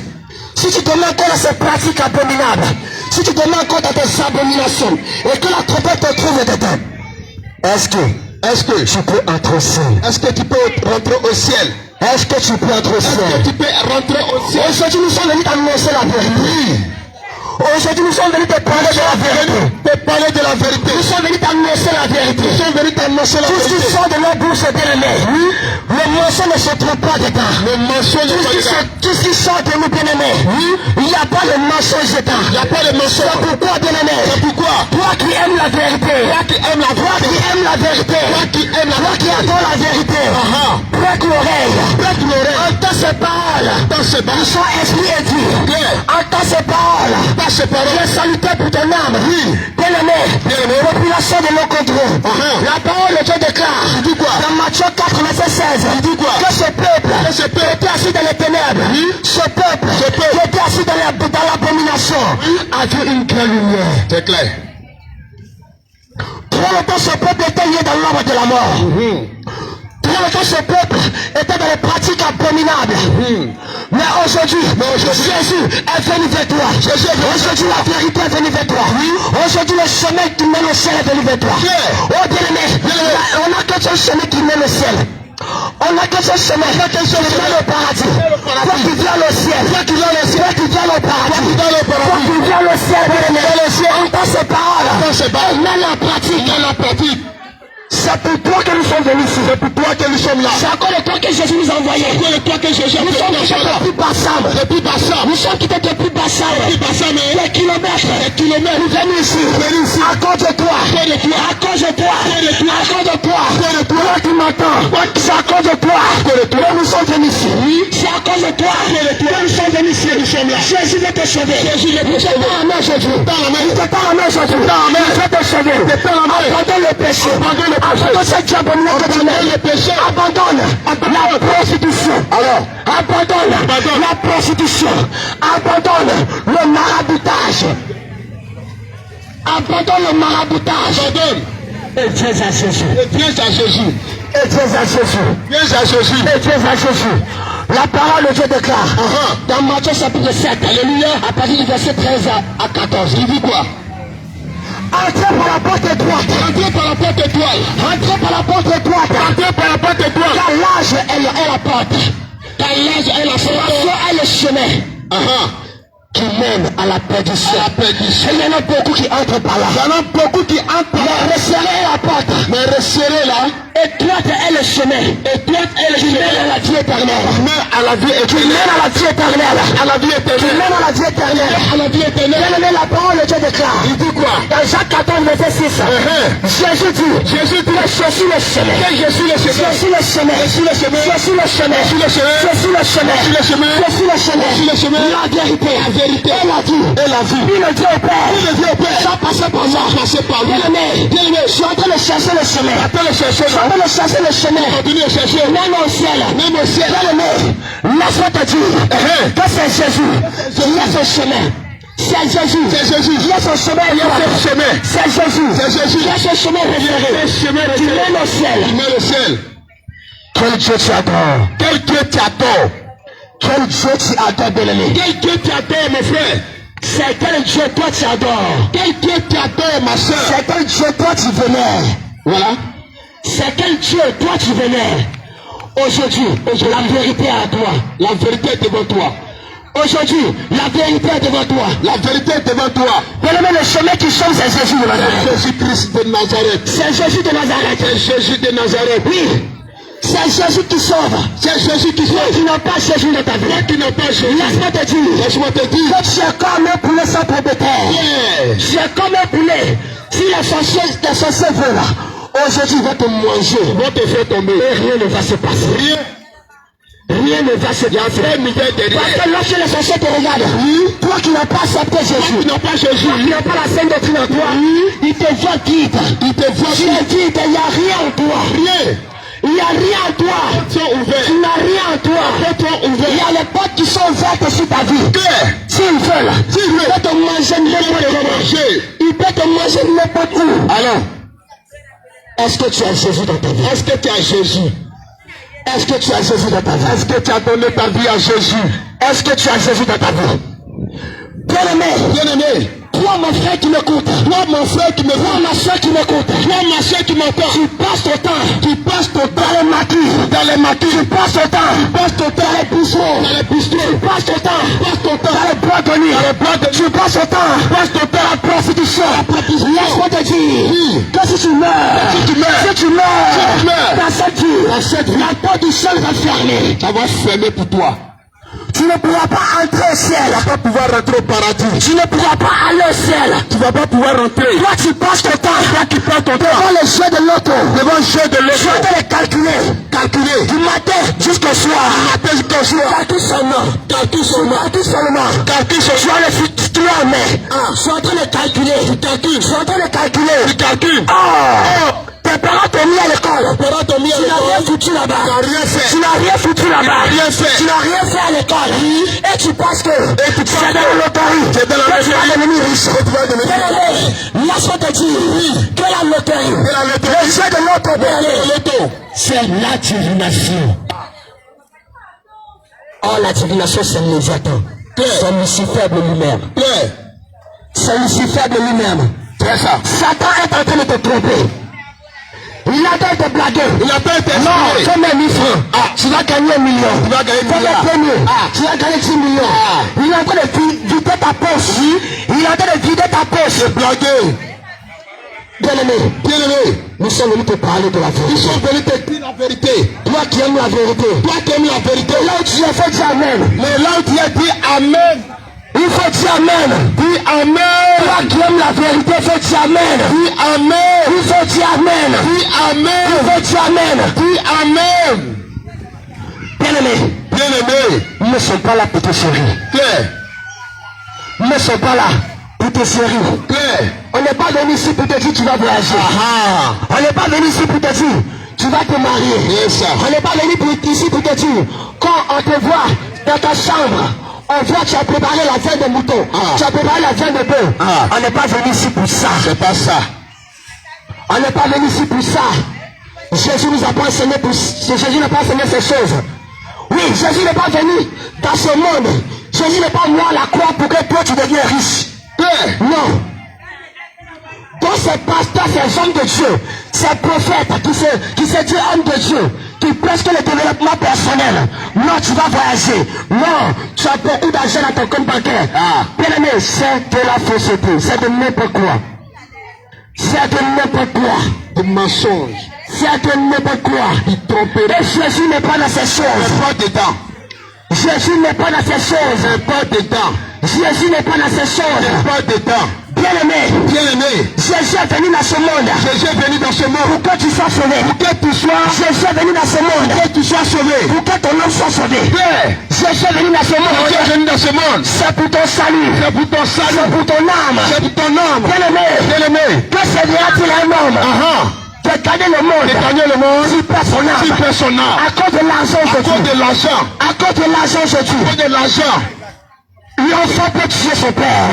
si tu te mets encore dans ces pratiques abominables, si tu te mets encore dans tes abominations, et que la trompette te trouve dedans, est-ce que tu peux entrer au ciel? Est-ce que tu peux rentrer au ciel? Est-ce que tu peux entrer au ciel? Est-ce que tu peux rentrer au ciel? Aujourd'hui nous sommes venus t'annoncer la vérité. Aujourd'hui nous sommes venus te parler de la vérité. Nous sommes venus t'annoncer la vérité. Nous sommes venus t'annoncer la vérité. Tout ce qui sort de nos bouches est bien-aimé. Le mensonge ne se trouve pas dedans. Le mensonge n'est pas dedans. Tout ce qui sort de nous, bien-aimé. Il n'y a pas de mensonge dedans. Il n'y a pas de mensonge. C'est pourquoi, bien-aimé. C'est pourquoi. Toi qui aimes la vérité. Toi qui aimes la vérité. Toi qui adore la vérité. Prête l'oreille. Entends ces paroles. Ils sont esprit et vie. Entends ces paroles. Les salutations pour ton âme. Bien-aimé. Population de l'Ocondro. La parole de Dieu déclare. Dans Matthieu 4, verset 16. Que ce peuple était assis dans les ténèbres. Ce peuple qui était assis dans l'abomination a vu une grande lumière. C'est clair. Trop longtemps ce peuple était lié dans l'ombre de la mort. Trop longtemps ce peuple était dans les pratiques abominables. Mais aujourd'hui, Jésus est venu vers toi. Aujourd'hui, la vérité est venue vers toi. Aujourd'hui, le chemin qui mène au ciel est venu vers toi. Oh bien-aimé, on n'a qu'un seul chemin qui mène au ciel. On n'a qu'un seul chemin qui mène au paradis. Toi qui viens au ciel. Toi qui viens au paradis. Toi qui viens au ciel, bien-aimé. Entends ces paroles. Et mène en pratique. C'est pour toi que nous sommes venus ici. C'est pour toi que nous sommes là. C'est encore le temps que Jésus nous a envoyé. C'est encore le temps que Jésus nous sommes quittés depuis Bassam. Nous sommes quittés depuis Bassam. Des kilomètres. Nous venons ici. À cause de toi. Toi qui m'entends. C'est à cause de toi. Que nous sommes venus ici. C'est à cause de toi. Que nous sommes venus ici. Nous sommes là. Jésus veut te sauver. Il te tend la main aujourd'hui. Il te tend la main aujourd'hui. Il veut te sauver. Abandonne le péché. Abandonne cette diabolisme que tu mets. Abandonne la prostitution. Abandonne la prostitution. Abandonne le maraboutage. Et viens à Jésus. La parole de Dieu déclare dans Matthieu chapitre 7, alléluia, à partir du verset 13 à 14. Il dit quoi? Entrez par la porte étroite. Car large est la porte. Et le chemin qui mène à la perdition. Il y en a beaucoup qui entrent par là. Mais resserrez la porte. Étroite est le chemin. Qui mène à la vie éternelle. Bien-aimé, la parole de Dieu déclare. Il dit quoi? Dans Jacques 14, verset 6. Jésus dit que je suis le chemin. La vérité. Et la vie. Il le dit au Père. Sans passer par moi. Bien-aimé, je suis en train de chercher le chemin. Même au ciel. Bien-aimé, laisse-moi te dire que c'est Jésus qui est ce chemin. C'est Jésus qui est ce chemin. C'est Jésus qui est ce chemin révéré. Qui mène au ciel. Quel Dieu tu adores. Quel Dieu tu adores, bien-aimé. Quel Dieu tu adores, mon frère. C'est quel Dieu toi tu adores. Quel Dieu tu adores, ma soeur. C'est quel Dieu toi tu vénères. Voilà. C'est quel Dieu toi tu vénères. Aujourd'hui, la vérité est à toi. La vérité est devant toi. Aujourd'hui, la vérité est devant toi. La vérité est devant toi. Bien-aimé, le chemin qui sauve, c'est Jésus de Nazareth. Jésus-Christ de Nazareth. C'est Jésus de Nazareth. C'est Jésus de Nazareth. Oui. C'est Jésus qui sauve. C'est Jésus qui sauve. Tu n'as pas Jésus dans ta vie. Toi qui n'as pas Jésus. Laisse-moi te dire. Laisse-moi te dire. Que tu es comme un poulet sans propriétaire. Yes. Tu es comme un poulet. Si les sorciers veulent là, aujourd'hui ils vont te manger. Ils vont te faire tomber. Et rien ne va se passer. Rien. Rien ne va se passer. Parce que lorsque les sorciers te regardent, toi qui n'as pas accepté Jésus, Tu n'as pas Jésus. toi qui n'as pas la sainte doctrine en toi, il te voit guide. Il te voit. Tu es guide, il n'y a rien en toi. Rien. Il n'y a rien en toi. Sont ouverts. Tu n'as rien en toi. Il y a les portes qui sont ouvertes sur ta vie. Claire. S'ils veulent, il peut te manger n'importe où. Il peut te manger n'importe où. Alors, Est-ce que tu as Jésus dans ta vie? est-ce que tu as Jésus? Est-ce que tu as Jésus dans ta vie? Est-ce que tu as donné ta vie à Jésus? Est-ce que tu as Jésus dans ta vie? Bien-aimé, Bien-aimé, toi mon frère qui m'écoute, toi mon frère qui me toi voit, ma soeur qui m'écoute, toi ma soeur qui m'entend, tu passes ton temps tu passes ton temps dans les maquis, dans les maquis, tu passes ton temps dans les bistrots, dans les bistrots, tu passes ton temps passe ton temps dans les boîtes de nuit, dans les boîtes de nuit, tu passes ton temps dans la prostitution. Laisse-moi te dire que si tu meurs, Si tu meurs, si tu meurs dans cette vie, la porte du ciel va fermer. ça va se fermer pour toi. Tu ne pourras pas entrer au ciel. Tu ne vas pas pouvoir rentrer au paradis. Tu ne pourras pas aller au ciel. Tu ne vas pas pouvoir rentrer. Toi, tu passes ton temps. Toi qui prends ton temps Devant les jeux de l'auto. devant le jeu de Tu l'autre. vas les calculer. Calculer. Du matin jusqu'au soir. Matin jusqu'au soir. Calcule seulement. Calcule seulement. Calcule seulement. Calcule Tu sur as le futur en main. Je suis en train de calculer. Tu calcules. Je suis en train de calculer. Tu calcules. Oh! Tes parents t'ont mis à l'école. Tes parents t'ont mis à Tu n'as rien l'école. foutu là-bas. Tu n'as rien fait. Tu n'as rien foutu là-bas. Tu n'as rien fait. Tu n'as rien fait à l'école. Et tu penses que tu penses c'est dans la loterie. C'est dans la que tu vas loterie. devenir riche. Que tu vas devenir Bien-aimé, laisse-moi te dire que la loterie, la loterie. le jeu de l'auto, bien-aimé, L'auto. c'est la divination. Oh, la divination, c'est Léviathan. C'est Lucifer de lui-même. Claire. C'est Lucifer de lui-même. C'est ça. Satan est en train de te tromper. Il a de te blaguer. Il a pas été Non, inspiré. fais mes 1000 francs. Tu vas gagner 1 million. Tu vas gagner 1 Fais milliard. le premier. Tu vas gagner 10 millions. Il est en train de vider ta poche. Il est en train de vider ta poche. Blaguer. Bien-aimé, Bien-aimé, nous sommes venus te parler de la ils vérité. sont venus te dire la vérité. Toi qui aimes la vérité. Toi qui aimes la vérité. Là où tu as fait dire Amen. Mais là où tu as dit Amen, Il faut dire Amen. dis Amen. Toi qui aimes la vérité, il faut dire Amen. Dis Amen. Il faut dire Amen. Dis Il Amen. faut dire Amen. Dis Amen. Bien-aimé, Bien-aimé, nous ne sommes pas là pour te chérir. Claire, Nous ne sommes pas là pour te chérir. Claire. On n'est pas venu ici pour te dire tu vas voyager. On n'est pas venu ici pour te dire tu vas te marier. C'est ça. On n'est pas venu ici pour te dire quand on te voit dans ta chambre, on voit que tu as préparé la viande de mouton, tu as préparé la viande de bœuf. On n'est pas venu ici pour ça. C'est pas ça. On n'est pas venu ici pour ça. Jésus nous a pas enseigné pour Jésus n'a pas enseigné ces choses. Oui, Jésus n'est pas venu dans ce monde. Jésus n'est pas mort à la croix pour que toi tu deviennes riche. Claire. Non. Donc ces pasteurs, ces hommes de Dieu, ces prophètes qui se disent hommes de Dieu, qui prêchent le développement personnel. Non, tu vas voyager. Non, tu as beaucoup d'argent dans ton compte bancaire. Bien aimé, c'est de la fausseté. C'est de n'importe quoi. C'est de n'importe quoi. De mensonge. C'est de n'importe quoi. Il tromperie. Et Jésus n'est pas dans ces choses. Pas dedans. Jésus n'est pas dans ces choses. Pas dedans. Jésus n'est pas dans ces choses. Pas dedans. Bien-aimé, Bien-aimé, Jésus est venu dans ce monde Jésus est venu dans ce monde pour que tu sois sauvé. pour que tu sois, Jésus est venu dans ce monde que tu sois sauvé. pour que ton âme soit sauvé. Claire. Jésus est venu dans ce Jésus monde. est venu dans ce monde. C'est pour ton salut. C'est pour ton C'est salut. pour ton âme. C'est pour ton âme. Bien-aimé, Bien-aimé. que servira-t-il à un homme de gagner le monde, De gagner le monde. s'il perd son âme S'il perd son âme. à cause de l'argent À cause aujourd'hui? de l'argent. À cause de l'argent aujourd'hui. À cause de l'argent. L'enfant peut tuer son père.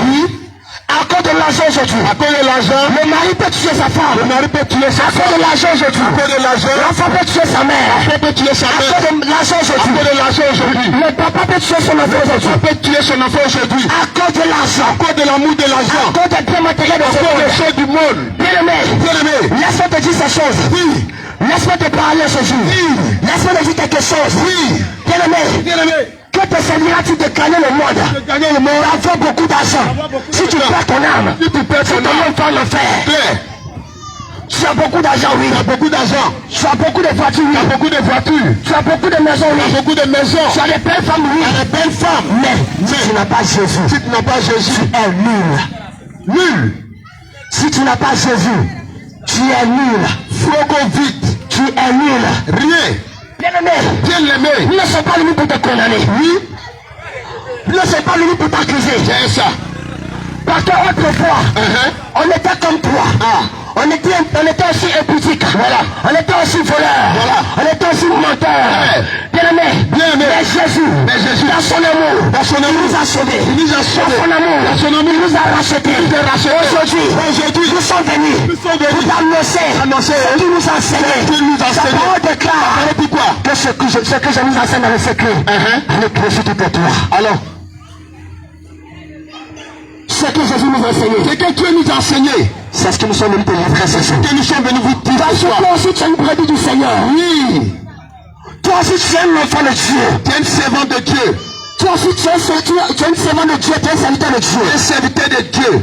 À cause de l'argent aujourd'hui. À cause de l'argent. Le mari peut tuer sa femme. Le mari peut tuer sa À cause de l'argent aujourd'hui. À cause de l'argent. L'enfant peut tuer sa mère. L'enfant peut tuer sa À mère. cause de l'argent À aujourd'hui. cause de l'argent aujourd'hui. Le papa peut tuer son enfant aujourd'hui. On peut tuer son enfant aujourd'hui. À cause de l'argent. À cause de l'amour de À l'argent. cause des biens matériels de À ce cause des monde. choses du monde. Bien-aimé, Bien-aimé. laisse-moi te dire ces choses. Oui. Laisse-moi te parler ce jour. Oui. Laisse-moi te dire quelque chose. Oui. Bien-aimé, Bien-aimé. que te servira-t-il de gagner le monde? D'avoir beaucoup d'argent. Si tu perds ton âme, si ton âme va le faire. Tu as beaucoup d'argent, oui. Tu as beaucoup d'argent. Tu as beaucoup de voitures, oui. Tu as beaucoup de voitures. Tu as beaucoup de maisons, oui. Tu as beaucoup de maisons. Tu as des belles femmes, oui. Tu as des belles femmes. Mais si tu n'as pas Jésus, si tu n'as pas Jésus, tu es nul. Nul. Si tu n'as pas Jésus, tu es nul. Faut qu'on vite. Tu es nul. Rien. Bien-aimé. Bien-aimé. Ils ne sont pas venus pour te condamner. Oui. Ils ne sont pas venus pour t'accuser. C'est ça. Parce qu'autrefois, on était comme toi. On était aussi impudique. Voilà. On était aussi voleur. Voilà. On était aussi menteur. Bien-aimé. Mais Jésus, dans son amour, il nous a sauvés. Il nous a sauvés. Dans son amour, il nous a rachetés. Aujourd'hui, nous sommes venus pour annoncer ce qu'il nous a enseigné. Sa parole déclare que ce que je nous enseigne dans le secret, allez sur tout toi. Alors, ce que Jésus nous a enseigné, ce que Dieu nous a enseigné, c'est ce que nous sommes venus te livrer, c'est ce que nous sommes venus vous dire. Parce que toi aussi tu es une brebis du Seigneur. Oui. Toi aussi tu es un enfant de Dieu. Tu es un servant de Dieu. Toi aussi tu es un servant de Dieu, tu es un serviteur de Dieu. Un serviteur de Dieu.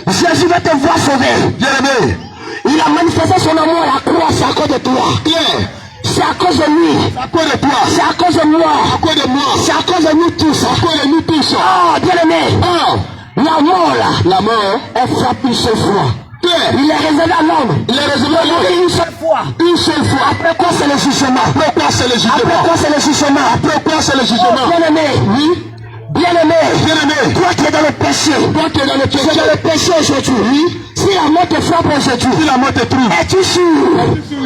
Jésus va te voir sauver. Bien-aimé. Il a manifesté son amour à la croix, c'est à cause de toi. Bien. C'est à cause de lui. C'est à cause de toi. C'est à cause de moi. C'est à cause de moi. C'est à cause de nous tous. C'est à cause de nous tous. Oh, bien-aimé. Oh. La mort est frappée une seule fois. Il est réservé à l'homme. Il est réservé à l'homme une seule fois. Une seule fois. Après quoi c'est le jugement? Après quoi c'est le jugement? Après quoi c'est le jugement? Après quoi c'est le jugement? Oh, bien-aimé. Oui. Bien-aimé. Toi qui es dans le péché. Toi qui es dans le péché. Tu es dans le péché aujourd'hui. Oui. Si la mort te frappe aujourd'hui. Si la mort te trouve. Es-tu sûr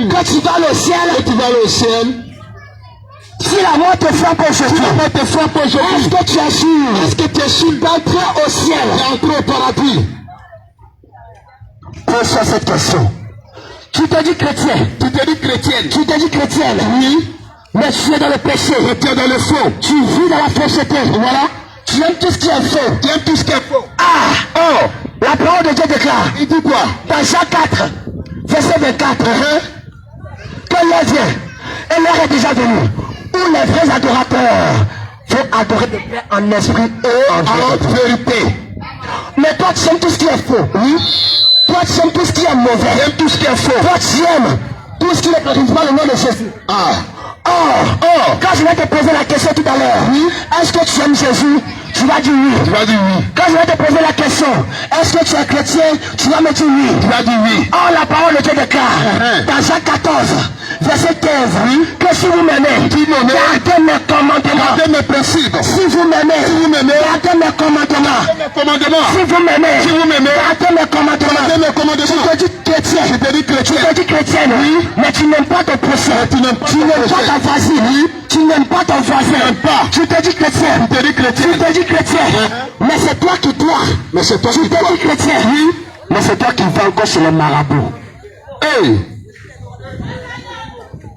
que tu vas au ciel? Que tu vas au ciel? Si la mort te frappe aujourd'hui, est-ce que tu es sûr? Est-ce que tu es sûr d'entrer au ciel? D'entrer au paradis? Pose-toi cette question. Tu te dis chrétien. Tu te dis chrétienne. Tu te dis chrétienne. Oui. Mais tu es dans le péché. Tu es dans le faux. Tu vis dans la fausseté. Voilà. Tu aimes tout ce qui est faux. Tu aimes tout ce qui est faux. Ah! Oh! La parole de Dieu déclare. Il dit quoi? Dans Jean 4, verset 24. Que l'heure vient. Et l'heure est déjà venue. Où les vrais adorateurs vont adorer le Père en esprit et en vérité. Mais toi tu aimes tout ce qui est faux. Oui. Toi tu aimes tout ce qui est mauvais. Tu aimes tout ce qui est faux. Toi tu aimes tout ce qui ne glorifie pas le nom de Jésus. Quand je vais te poser la question tout à l'heure, oui. Est-ce que tu aimes Jésus? Tu vas dire oui. Tu vas dire oui. Quand je vais te poser la question, est-ce que tu es chrétien? Tu vas me dire oui. Tu vas dire oui. Oh, la parole de Dieu déclare dans Jean 14, verset 15, oui. Que si vous m'aimez, gardez mes commandements. Gardez mes principes. Si vous m'aimez, gardez mes commandements. Si vous m'aimez, gardez mes commandements. Tu te dis chrétien. Tu te dis chrétienne, oui. Mais tu n'aimes pas ton prochain. Tu n'aimes pas ta voisine. Oui. Tu n'aimes pas ton voisin. Tu te dis chrétien. Tu te dis chrétien. Mais c'est toi qui dois. Mais c'est toi qui dois. Tu te dis chrétien. Oui. Mais c'est toi qui vas encore chez les marabouts. Hey.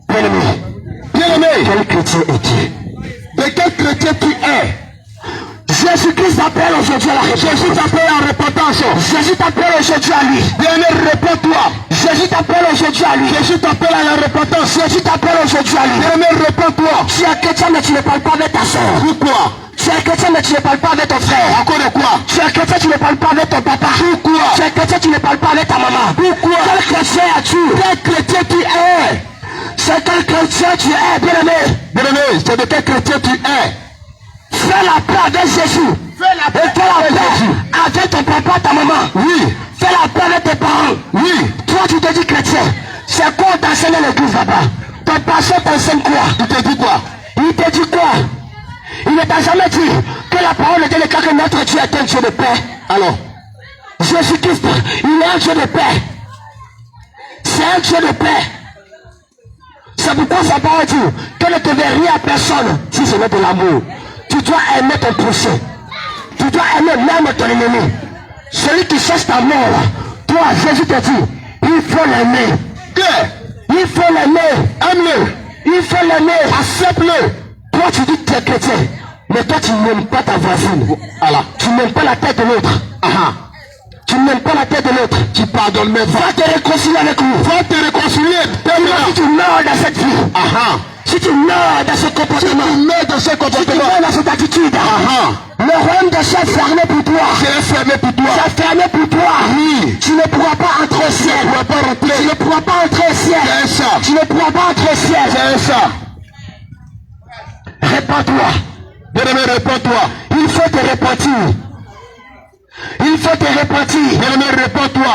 Bien-aimé. Quel chrétien es-tu? De quel chrétien tu es? Jésus-Christ t'appelle aujourd'hui à la repentance. Jésus t'appelle à la repentance. Jésus t'appelle aujourd'hui à lui. Bien-aimé, réponds-toi. Jésus t'appelle aujourd'hui à lui. Jésus t'appelle à la repentance. Jésus t'appelle aujourd'hui à lui. Bien-aimé, réponds-toi. Tu es chrétien mais tu ne parles pas avec ta soeur. Pourquoi? Tu es chrétien mais tu ne parles pas avec ton frère. Encore de quoi? Tu es chrétien, tu ne parles pas avec ton papa. Pourquoi? Tu es chrétien, tu ne parles pas avec ta maman. Pourquoi? Quel chrétien as-tu? Quel chrétien tu es? C'est quel chrétien tu es, bien-aimé? Bien-aimé, c'est de quel chrétien tu es? Fais la paix avec Jésus. Fais la paix avec ton papa, ta maman. Oui. Fais la paix avec tes parents. Oui. Toi, tu te dis chrétien. C'est quoi t'enseigne à l'église là-bas? Ton pasteur t'enseigne quoi? Il te dit quoi? Il te dit quoi? Il ne t'a jamais dit que la parole de Dieu déclare que notre Dieu est un Dieu de paix. Alors, Jésus-Christ, il est un Dieu de paix. C'est un Dieu de paix. C'est pourquoi sa parole dit que ne te verrai rien à personne si ce n'est de l'amour. Tu dois aimer ton prochain. Tu dois aimer même ton ennemi. Celui qui cherche ta mort, toi, Jésus te dit, il faut l'aimer. Il faut l'aimer. Aime-le. Il faut l'aimer. Accepte-le. Toi, tu dis que tu es chrétien, mais toi, tu n'aimes pas ta voisine. Alors, tu n'aimes pas la tête de l'autre. Tu n'aimes pas la tête de l'autre. Tu pardonnes, mais va te réconcilier avec lui. Va te réconcilier. Si tu meurs dans cette vie. Si tu meurs dans ce comportement. Si tu meurs dans ce comportement. Si tu meurs dans s'est fermé pour toi. C'est fermé pour toi. C'est fermé pour toi. Oui. Tu ne pourras pas entrer au ciel. Tu ne pourras pas rentrer. Tu ne pourras pas entrer au ciel. C'est ça. Tu ne pourras pas entrer au ciel. C'est ça. Répands-toi. Bien-aimé, répands-toi. Il faut te repentir. Il faut te repentir. Bien-aimé, répands-toi.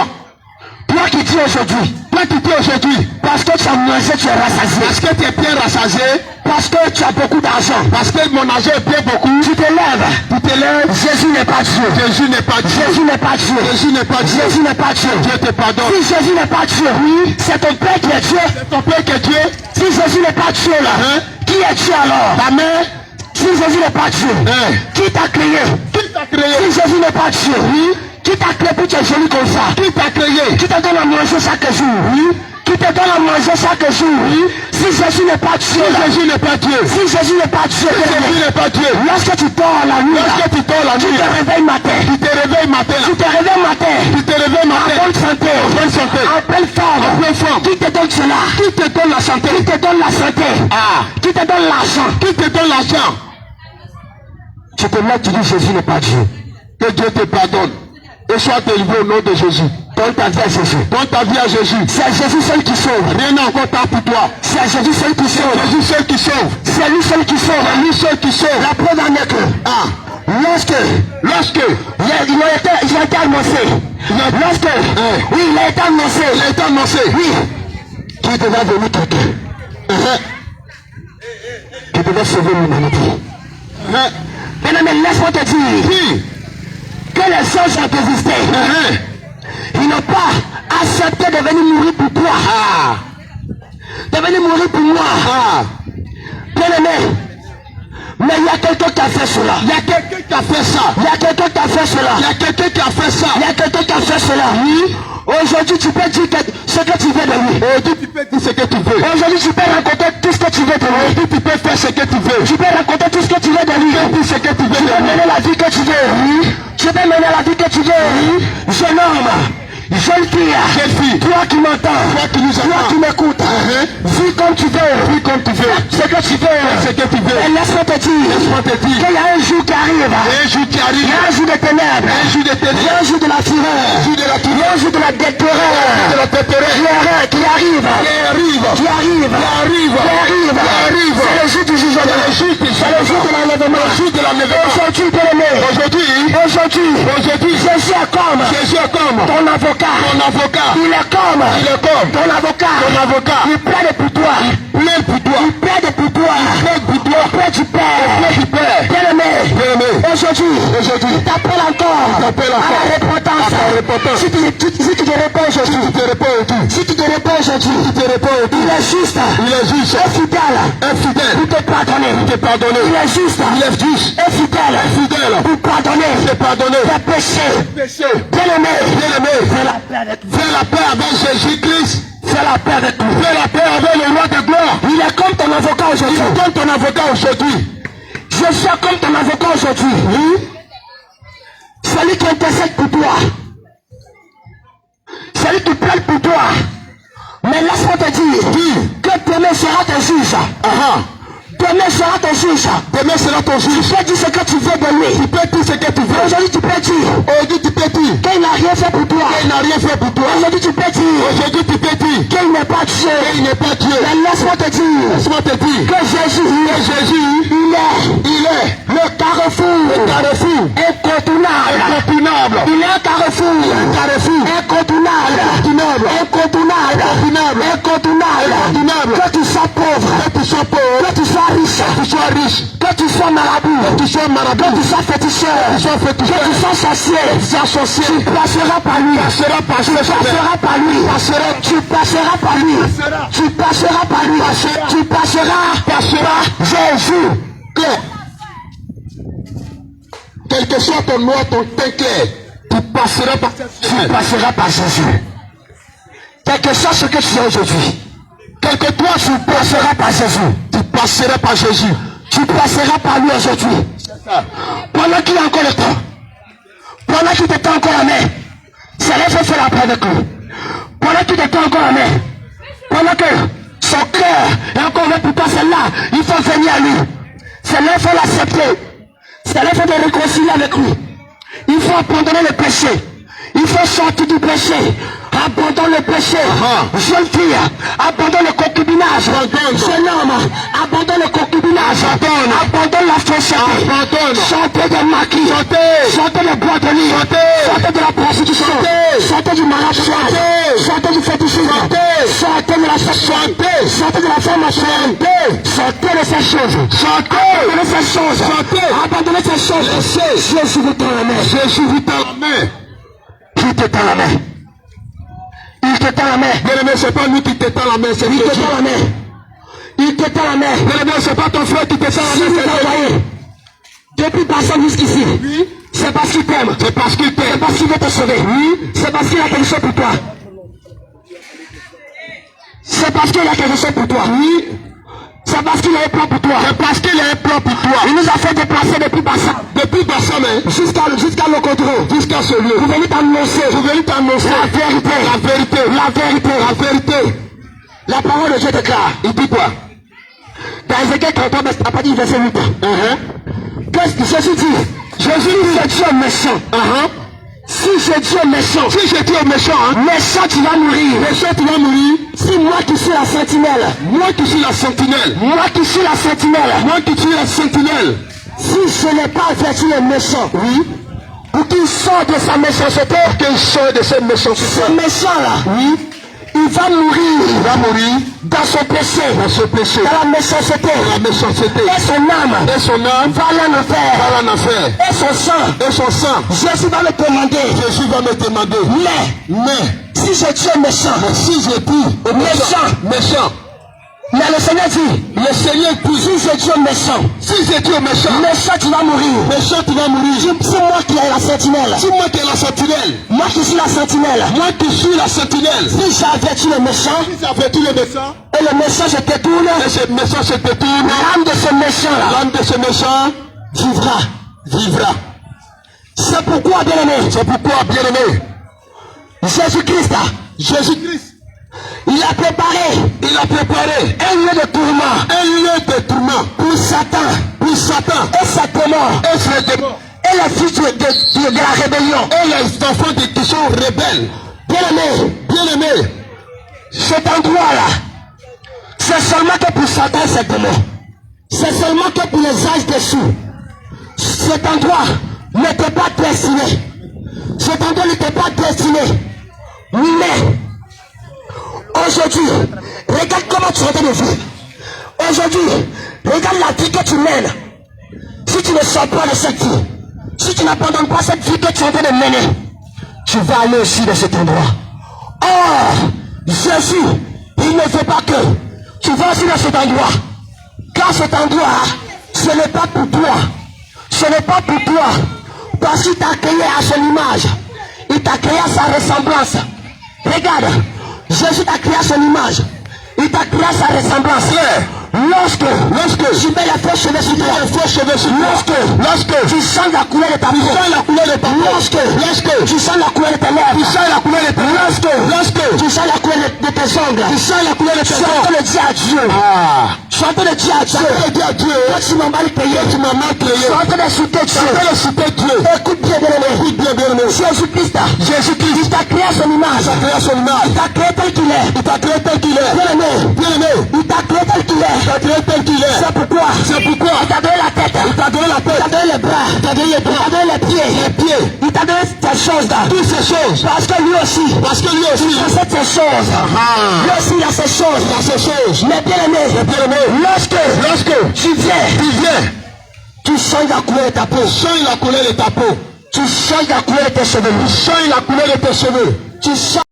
Toi qui dis aujourd'hui. Toi qui dis aujourd'hui. Parce que tu as mangé, tu es rassasié. Parce que tu es bien rassasié. Parce que tu as beaucoup d'argent. Parce que mon argent est bien beaucoup. Tu te lèves. Tu te lèves. Jésus n'est pas Dieu. Jésus n'est pas Dieu. Jésus n'est pas Dieu. Jésus n'est pas Dieu. Jésus n'est pas Dieu. Dieu te pardonne. Si Jésus n'est pas Dieu, oui, c'est ton Père qui est Dieu. C'est ton Père qui est Dieu. Si Jésus n'est pas Dieu là, qui est Dieu alors? Ta mère. Si Jésus n'est pas Dieu, qui t'a créé? Qui t'a créé? Si Jésus n'est pas Dieu, oui, qui t'a créé pour te joli comme ça? Qui t'a créé? Qui te donne à manger chaque jour, oui? Qui te donne à manger chaque jour, oui? Si Jésus n'est pas Dieu, Si Jésus n'est pas Dieu. si Jésus n'est pas Dieu, Jésus n'est pas Dieu. lorsque tu dors la nuit, Lorsque tu dors la tu nuit, te réveilles matin, tu te réveilles matin. tu te réveilles matin, Tu te réveilles en matin. bonne santé, Bonne santé. en pleine forme, En pleine forme. qui te donne cela? Qui te donne la santé? Qui te donne la santé? Ah. Qui te donne l'argent? Qui te donne l'argent? Tu te mets, tu dis Jésus n'est pas Dieu. Que Dieu te pardonne. Et sois délivré au nom de Jésus. Donne ta vie à Jésus. Donne ta vie à Jésus. C'est Jésus seul qui sauve. Rien n'est encore tard pour toi. C'est Jésus seul qui sauve. Jésus seul qui sauve. C'est lui seul qui sauve. C'est lui seul qui sauve. La preuve en est que lorsque il a été annoncé, oui, il a été annoncé, oui, qu'il devait venir quelqu'un, qui devait sauver l'humanité. Mais laisse-moi te dire que les choses ont existé. Ils n'ont pas accepté de venir mourir pour toi. De venir mourir pour moi. Bien aimé. Mais il y a quelqu'un qui a fait cela. Il y a quelqu'un qui a fait ça. Il y a quelqu'un qui a fait cela. Il y a quelqu'un qui a fait ça. Il y a quelqu'un qui a fait cela. Oui. Aujourd'hui, tu peux dire ce que tu veux de lui. Aujourd'hui, tu peux dire ce que tu veux. Aujourd'hui, tu peux raconter tout ce que tu veux de lui. Aujourd'hui, tu peux faire ce que tu veux. Tu peux raconter tout ce que tu veux de lui. Tu peux dire ce que tu veux Tu de peux lui. mener la vie que tu veux. Oui. Tu peux mener la vie que tu veux. Oui. Jeune homme, jeune fille, toi qui m'entends, toi qui m'écoutes, vis comme tu veux. Vis comme tu veux. Ce que tu veux. Ce que tu veux. Et laisse-moi te dire qu'il y a un jour qui arrive. Un jour qui Il arrive. y a un jour de ténèbres. Un jour de Il y a ténèbres. un jour de la fureur. Un jour de la Il y a un jour de la déterreur. de la terreur. Qui arrive. C'est le jour du jugement. C'est le jour de l'enlèvement. Aujourd'hui, bien aimé. Aujourd'hui, Jésus est comme ton avocat. Il est comme ton avocat. Il plaide pour toi. Il plaide pour toi. Auprès du Père. Bien aimé. Aujourd'hui, il t'appelle encore à la repentance. Si tu te réponds aujourd'hui, il est juste et fidèle pour te pardonner. Il est juste et fidèle pour pardonner tes péchés. Bien aimé, Fais la paix avec Jésus-Christ. fais la paix avec nous. Fais la paix avec le roi de gloire. Il est comme ton avocat aujourd'hui. Il est comme ton avocat aujourd'hui. Je suis comme ton avocat aujourd'hui. Celui qui intercède pour toi. Celui qui plaide pour toi. Mais laisse-moi te dire que demain sera ton juge. Demain sera ton juge. Demain sera ton juge. Tu peux dire ce que tu veux de lui. Tu peux dire ce que tu veux. Aujourd'hui tu peux dire Aujourd'hui, tu peux dire qu'il n'a rien fait pour toi. qu'il n'a rien fait pour toi. Aujourd'hui tu peux dire Aujourd'hui, tu peux dire qu'il n'est pas Dieu. qu'il n'est pas Dieu. Mais laisse-moi te dire Laisse-moi te dire que Jésus, il est le carrefour incontournable. Il est un carrefour incontournable. Que tu sois pauvre, que tu sois riche, que tu sois marabout, que tu sois féticheur, que tu sois sorcier, tu passeras par lui. Tu passeras Jésus. Quel que soit ton noir, ton teint clair, tu passeras par Jésus. Quel que soit ce que tu es aujourd'hui, Quel que toi, tu passeras par Jésus. Tu passeras par Jésus. Tu passeras par lui aujourd'hui. Pendant qu'il y a encore le temps, pendant qu'il te tend encore la main, c'est là qu'il faut faire la paix avec lui. Pendant qu'il te tend encore la main, pendant que son cœur est encore ouvert pour toi, c'est là, il faut venir à lui. C'est là qu'il faut l'accepter. C'est C'est l'œuvre de réconcilier avec lui. Il faut abandonner le péché. Il faut sortir du péché. Abandonne le péché. Jeune fille, abandonne le concubinage. Jeune homme, abandonne le concubinage. Abandonne la fausseté. Sortez des maquis. Sortez des boîtes de nuit. Sortez de la prostitution. Sortez du mariage. Sortez du fétichisme. Sortez de la sexualité. Sortez de la formation. Sortez de ces choses. Abandonnez ces choses. Abandonnez ces choses. Jésus vous tend la main. Jésus vous tend la main. Qui te tend la main? Il te tend la main. Bien-aimé, c'est pas nous qui te tend la main, c'est Il Dieu. te tend la main. Il te tend la main. Bien-aimé, c'est pas ton frère qui te tend la Si main, vous c'est Dieu. envoyez depuis personne jusqu'ici, c'est parce qu'il t'aime. C'est parce qu'il C'est t'aime. parce qu'il veut te sauver. C'est parce qu'il a quelque chose pour toi. C'est parce qu'il a quelque chose pour toi. C'est parce qu'il a un plan pour toi. C'est parce qu'il a un plan pour toi. Il nous a fait déplacer depuis Bassa. Depuis Bassam, Jusqu'à Locodro. jusqu'à ce lieu. Vous venez t'annoncer. Vous venez t'annoncer La vérité. la vérité. La vérité. La vérité. La parole de Dieu déclare. Il dit quoi? Dans Ézéchiel 33, à partir du verset 8. Qu'est-ce que Jésus dit? Jésus dit que Dieu est méchant. Si je dis méchant, Si je dis au méchant, méchant tu vas mourir. méchant tu vas mourir. Si moi qui suis la sentinelle, Moi qui suis la sentinelle. moi qui suis la sentinelle, Moi qui suis la sentinelle. si je n'ai pas averti le méchant, pour qu'il sorte de sa méchanceté, Qu'il sort de cette méchanceté. ce méchant là, il va mourir Il va mourir dans son péché, dans ce péché. dans la méchanceté, La méchanceté. et son âme Et son âme va aller en enfer, va en enfer. et son sang, Et son sang. Jésus va me demander, Jésus va me demander. Mais si je dis méchant, si je dis au méchant, mais le Seigneur dit, le Seigneur dit, si je dis méchant, si je dis au méchant, méchant tu vas mourir. méchant tu vas mourir. C'est moi qui ai la sentinelle. Si moi qui est la sentinelle, Moi qui suis la sentinelle. moi qui suis la sentinelle, Si j'avertis le méchant, si j'avertis le méchant, et le méchant je te tourne, et ce méchant se détourne, l'âme de ce méchant là l'âme de ce méchant vivra. C'est pourquoi, bien aimé, C'est pourquoi, bien-aimé, Jésus-Christ, Jésus-Christ, il a préparé un lieu de tourment un lieu de tourment pour Satan pour Satan et ses démons et ses démons et les fils de la rébellion. et les enfants qui sont rebelles. Bien aimé, Bien-aimé, cet endroit-là, c'est seulement que pour Satan et ses démons. C'est seulement que pour les âges dessous. Cet endroit n'était pas destiné. Cet endroit n'était pas destiné. Mais, aujourd'hui, regarde comment tu es en train de vivre. Aujourd'hui, regarde la vie que tu mènes. Si tu ne sors pas de cette vie, si tu n'abandonnes pas cette vie que tu es en train de mener, tu vas aller aussi de cet endroit. Or, Jésus, il ne veut pas que tu vas aussi dans cet endroit. Car cet endroit, ce n'est pas pour toi. Ce n'est pas pour toi. Parce qu'il t'a créé à son image. Il t'a créé à sa ressemblance. Regarde, Jésus t'a créé à son image. Il t'a créé à sa ressemblance. Lorsque tu mets les faux cheveux sur toi, lorsque tu sens la couleur de ta peau, lorsque tu sens la couleur de tes lèvres, lorsque tu sens la couleur de tes ongles, tu es en train de dire à Dieu. Tu es en train de dire à Dieu. Toi tu m'as mal payé. Tu es en train d'insulter Dieu. Écoute bien, bien-aimé. Jésus-Christ, il t'a créé à son image. Il t'a créé tel qu'il est. Bien-aimé, il t'a créé tel qu'il est. C'est pourquoi il t'a donné la tête. Il t'a donné les bras. Il t'a donné les pieds. Il t'a donné ces choses là. Toutes ces choses. Parce que lui aussi il possède ces choses. Lui aussi il a ces choses. Mais bien aimé, lorsque tu viens, tu changes la couleur de ta peau. Tu changes la couleur de tes cheveux. Tu changes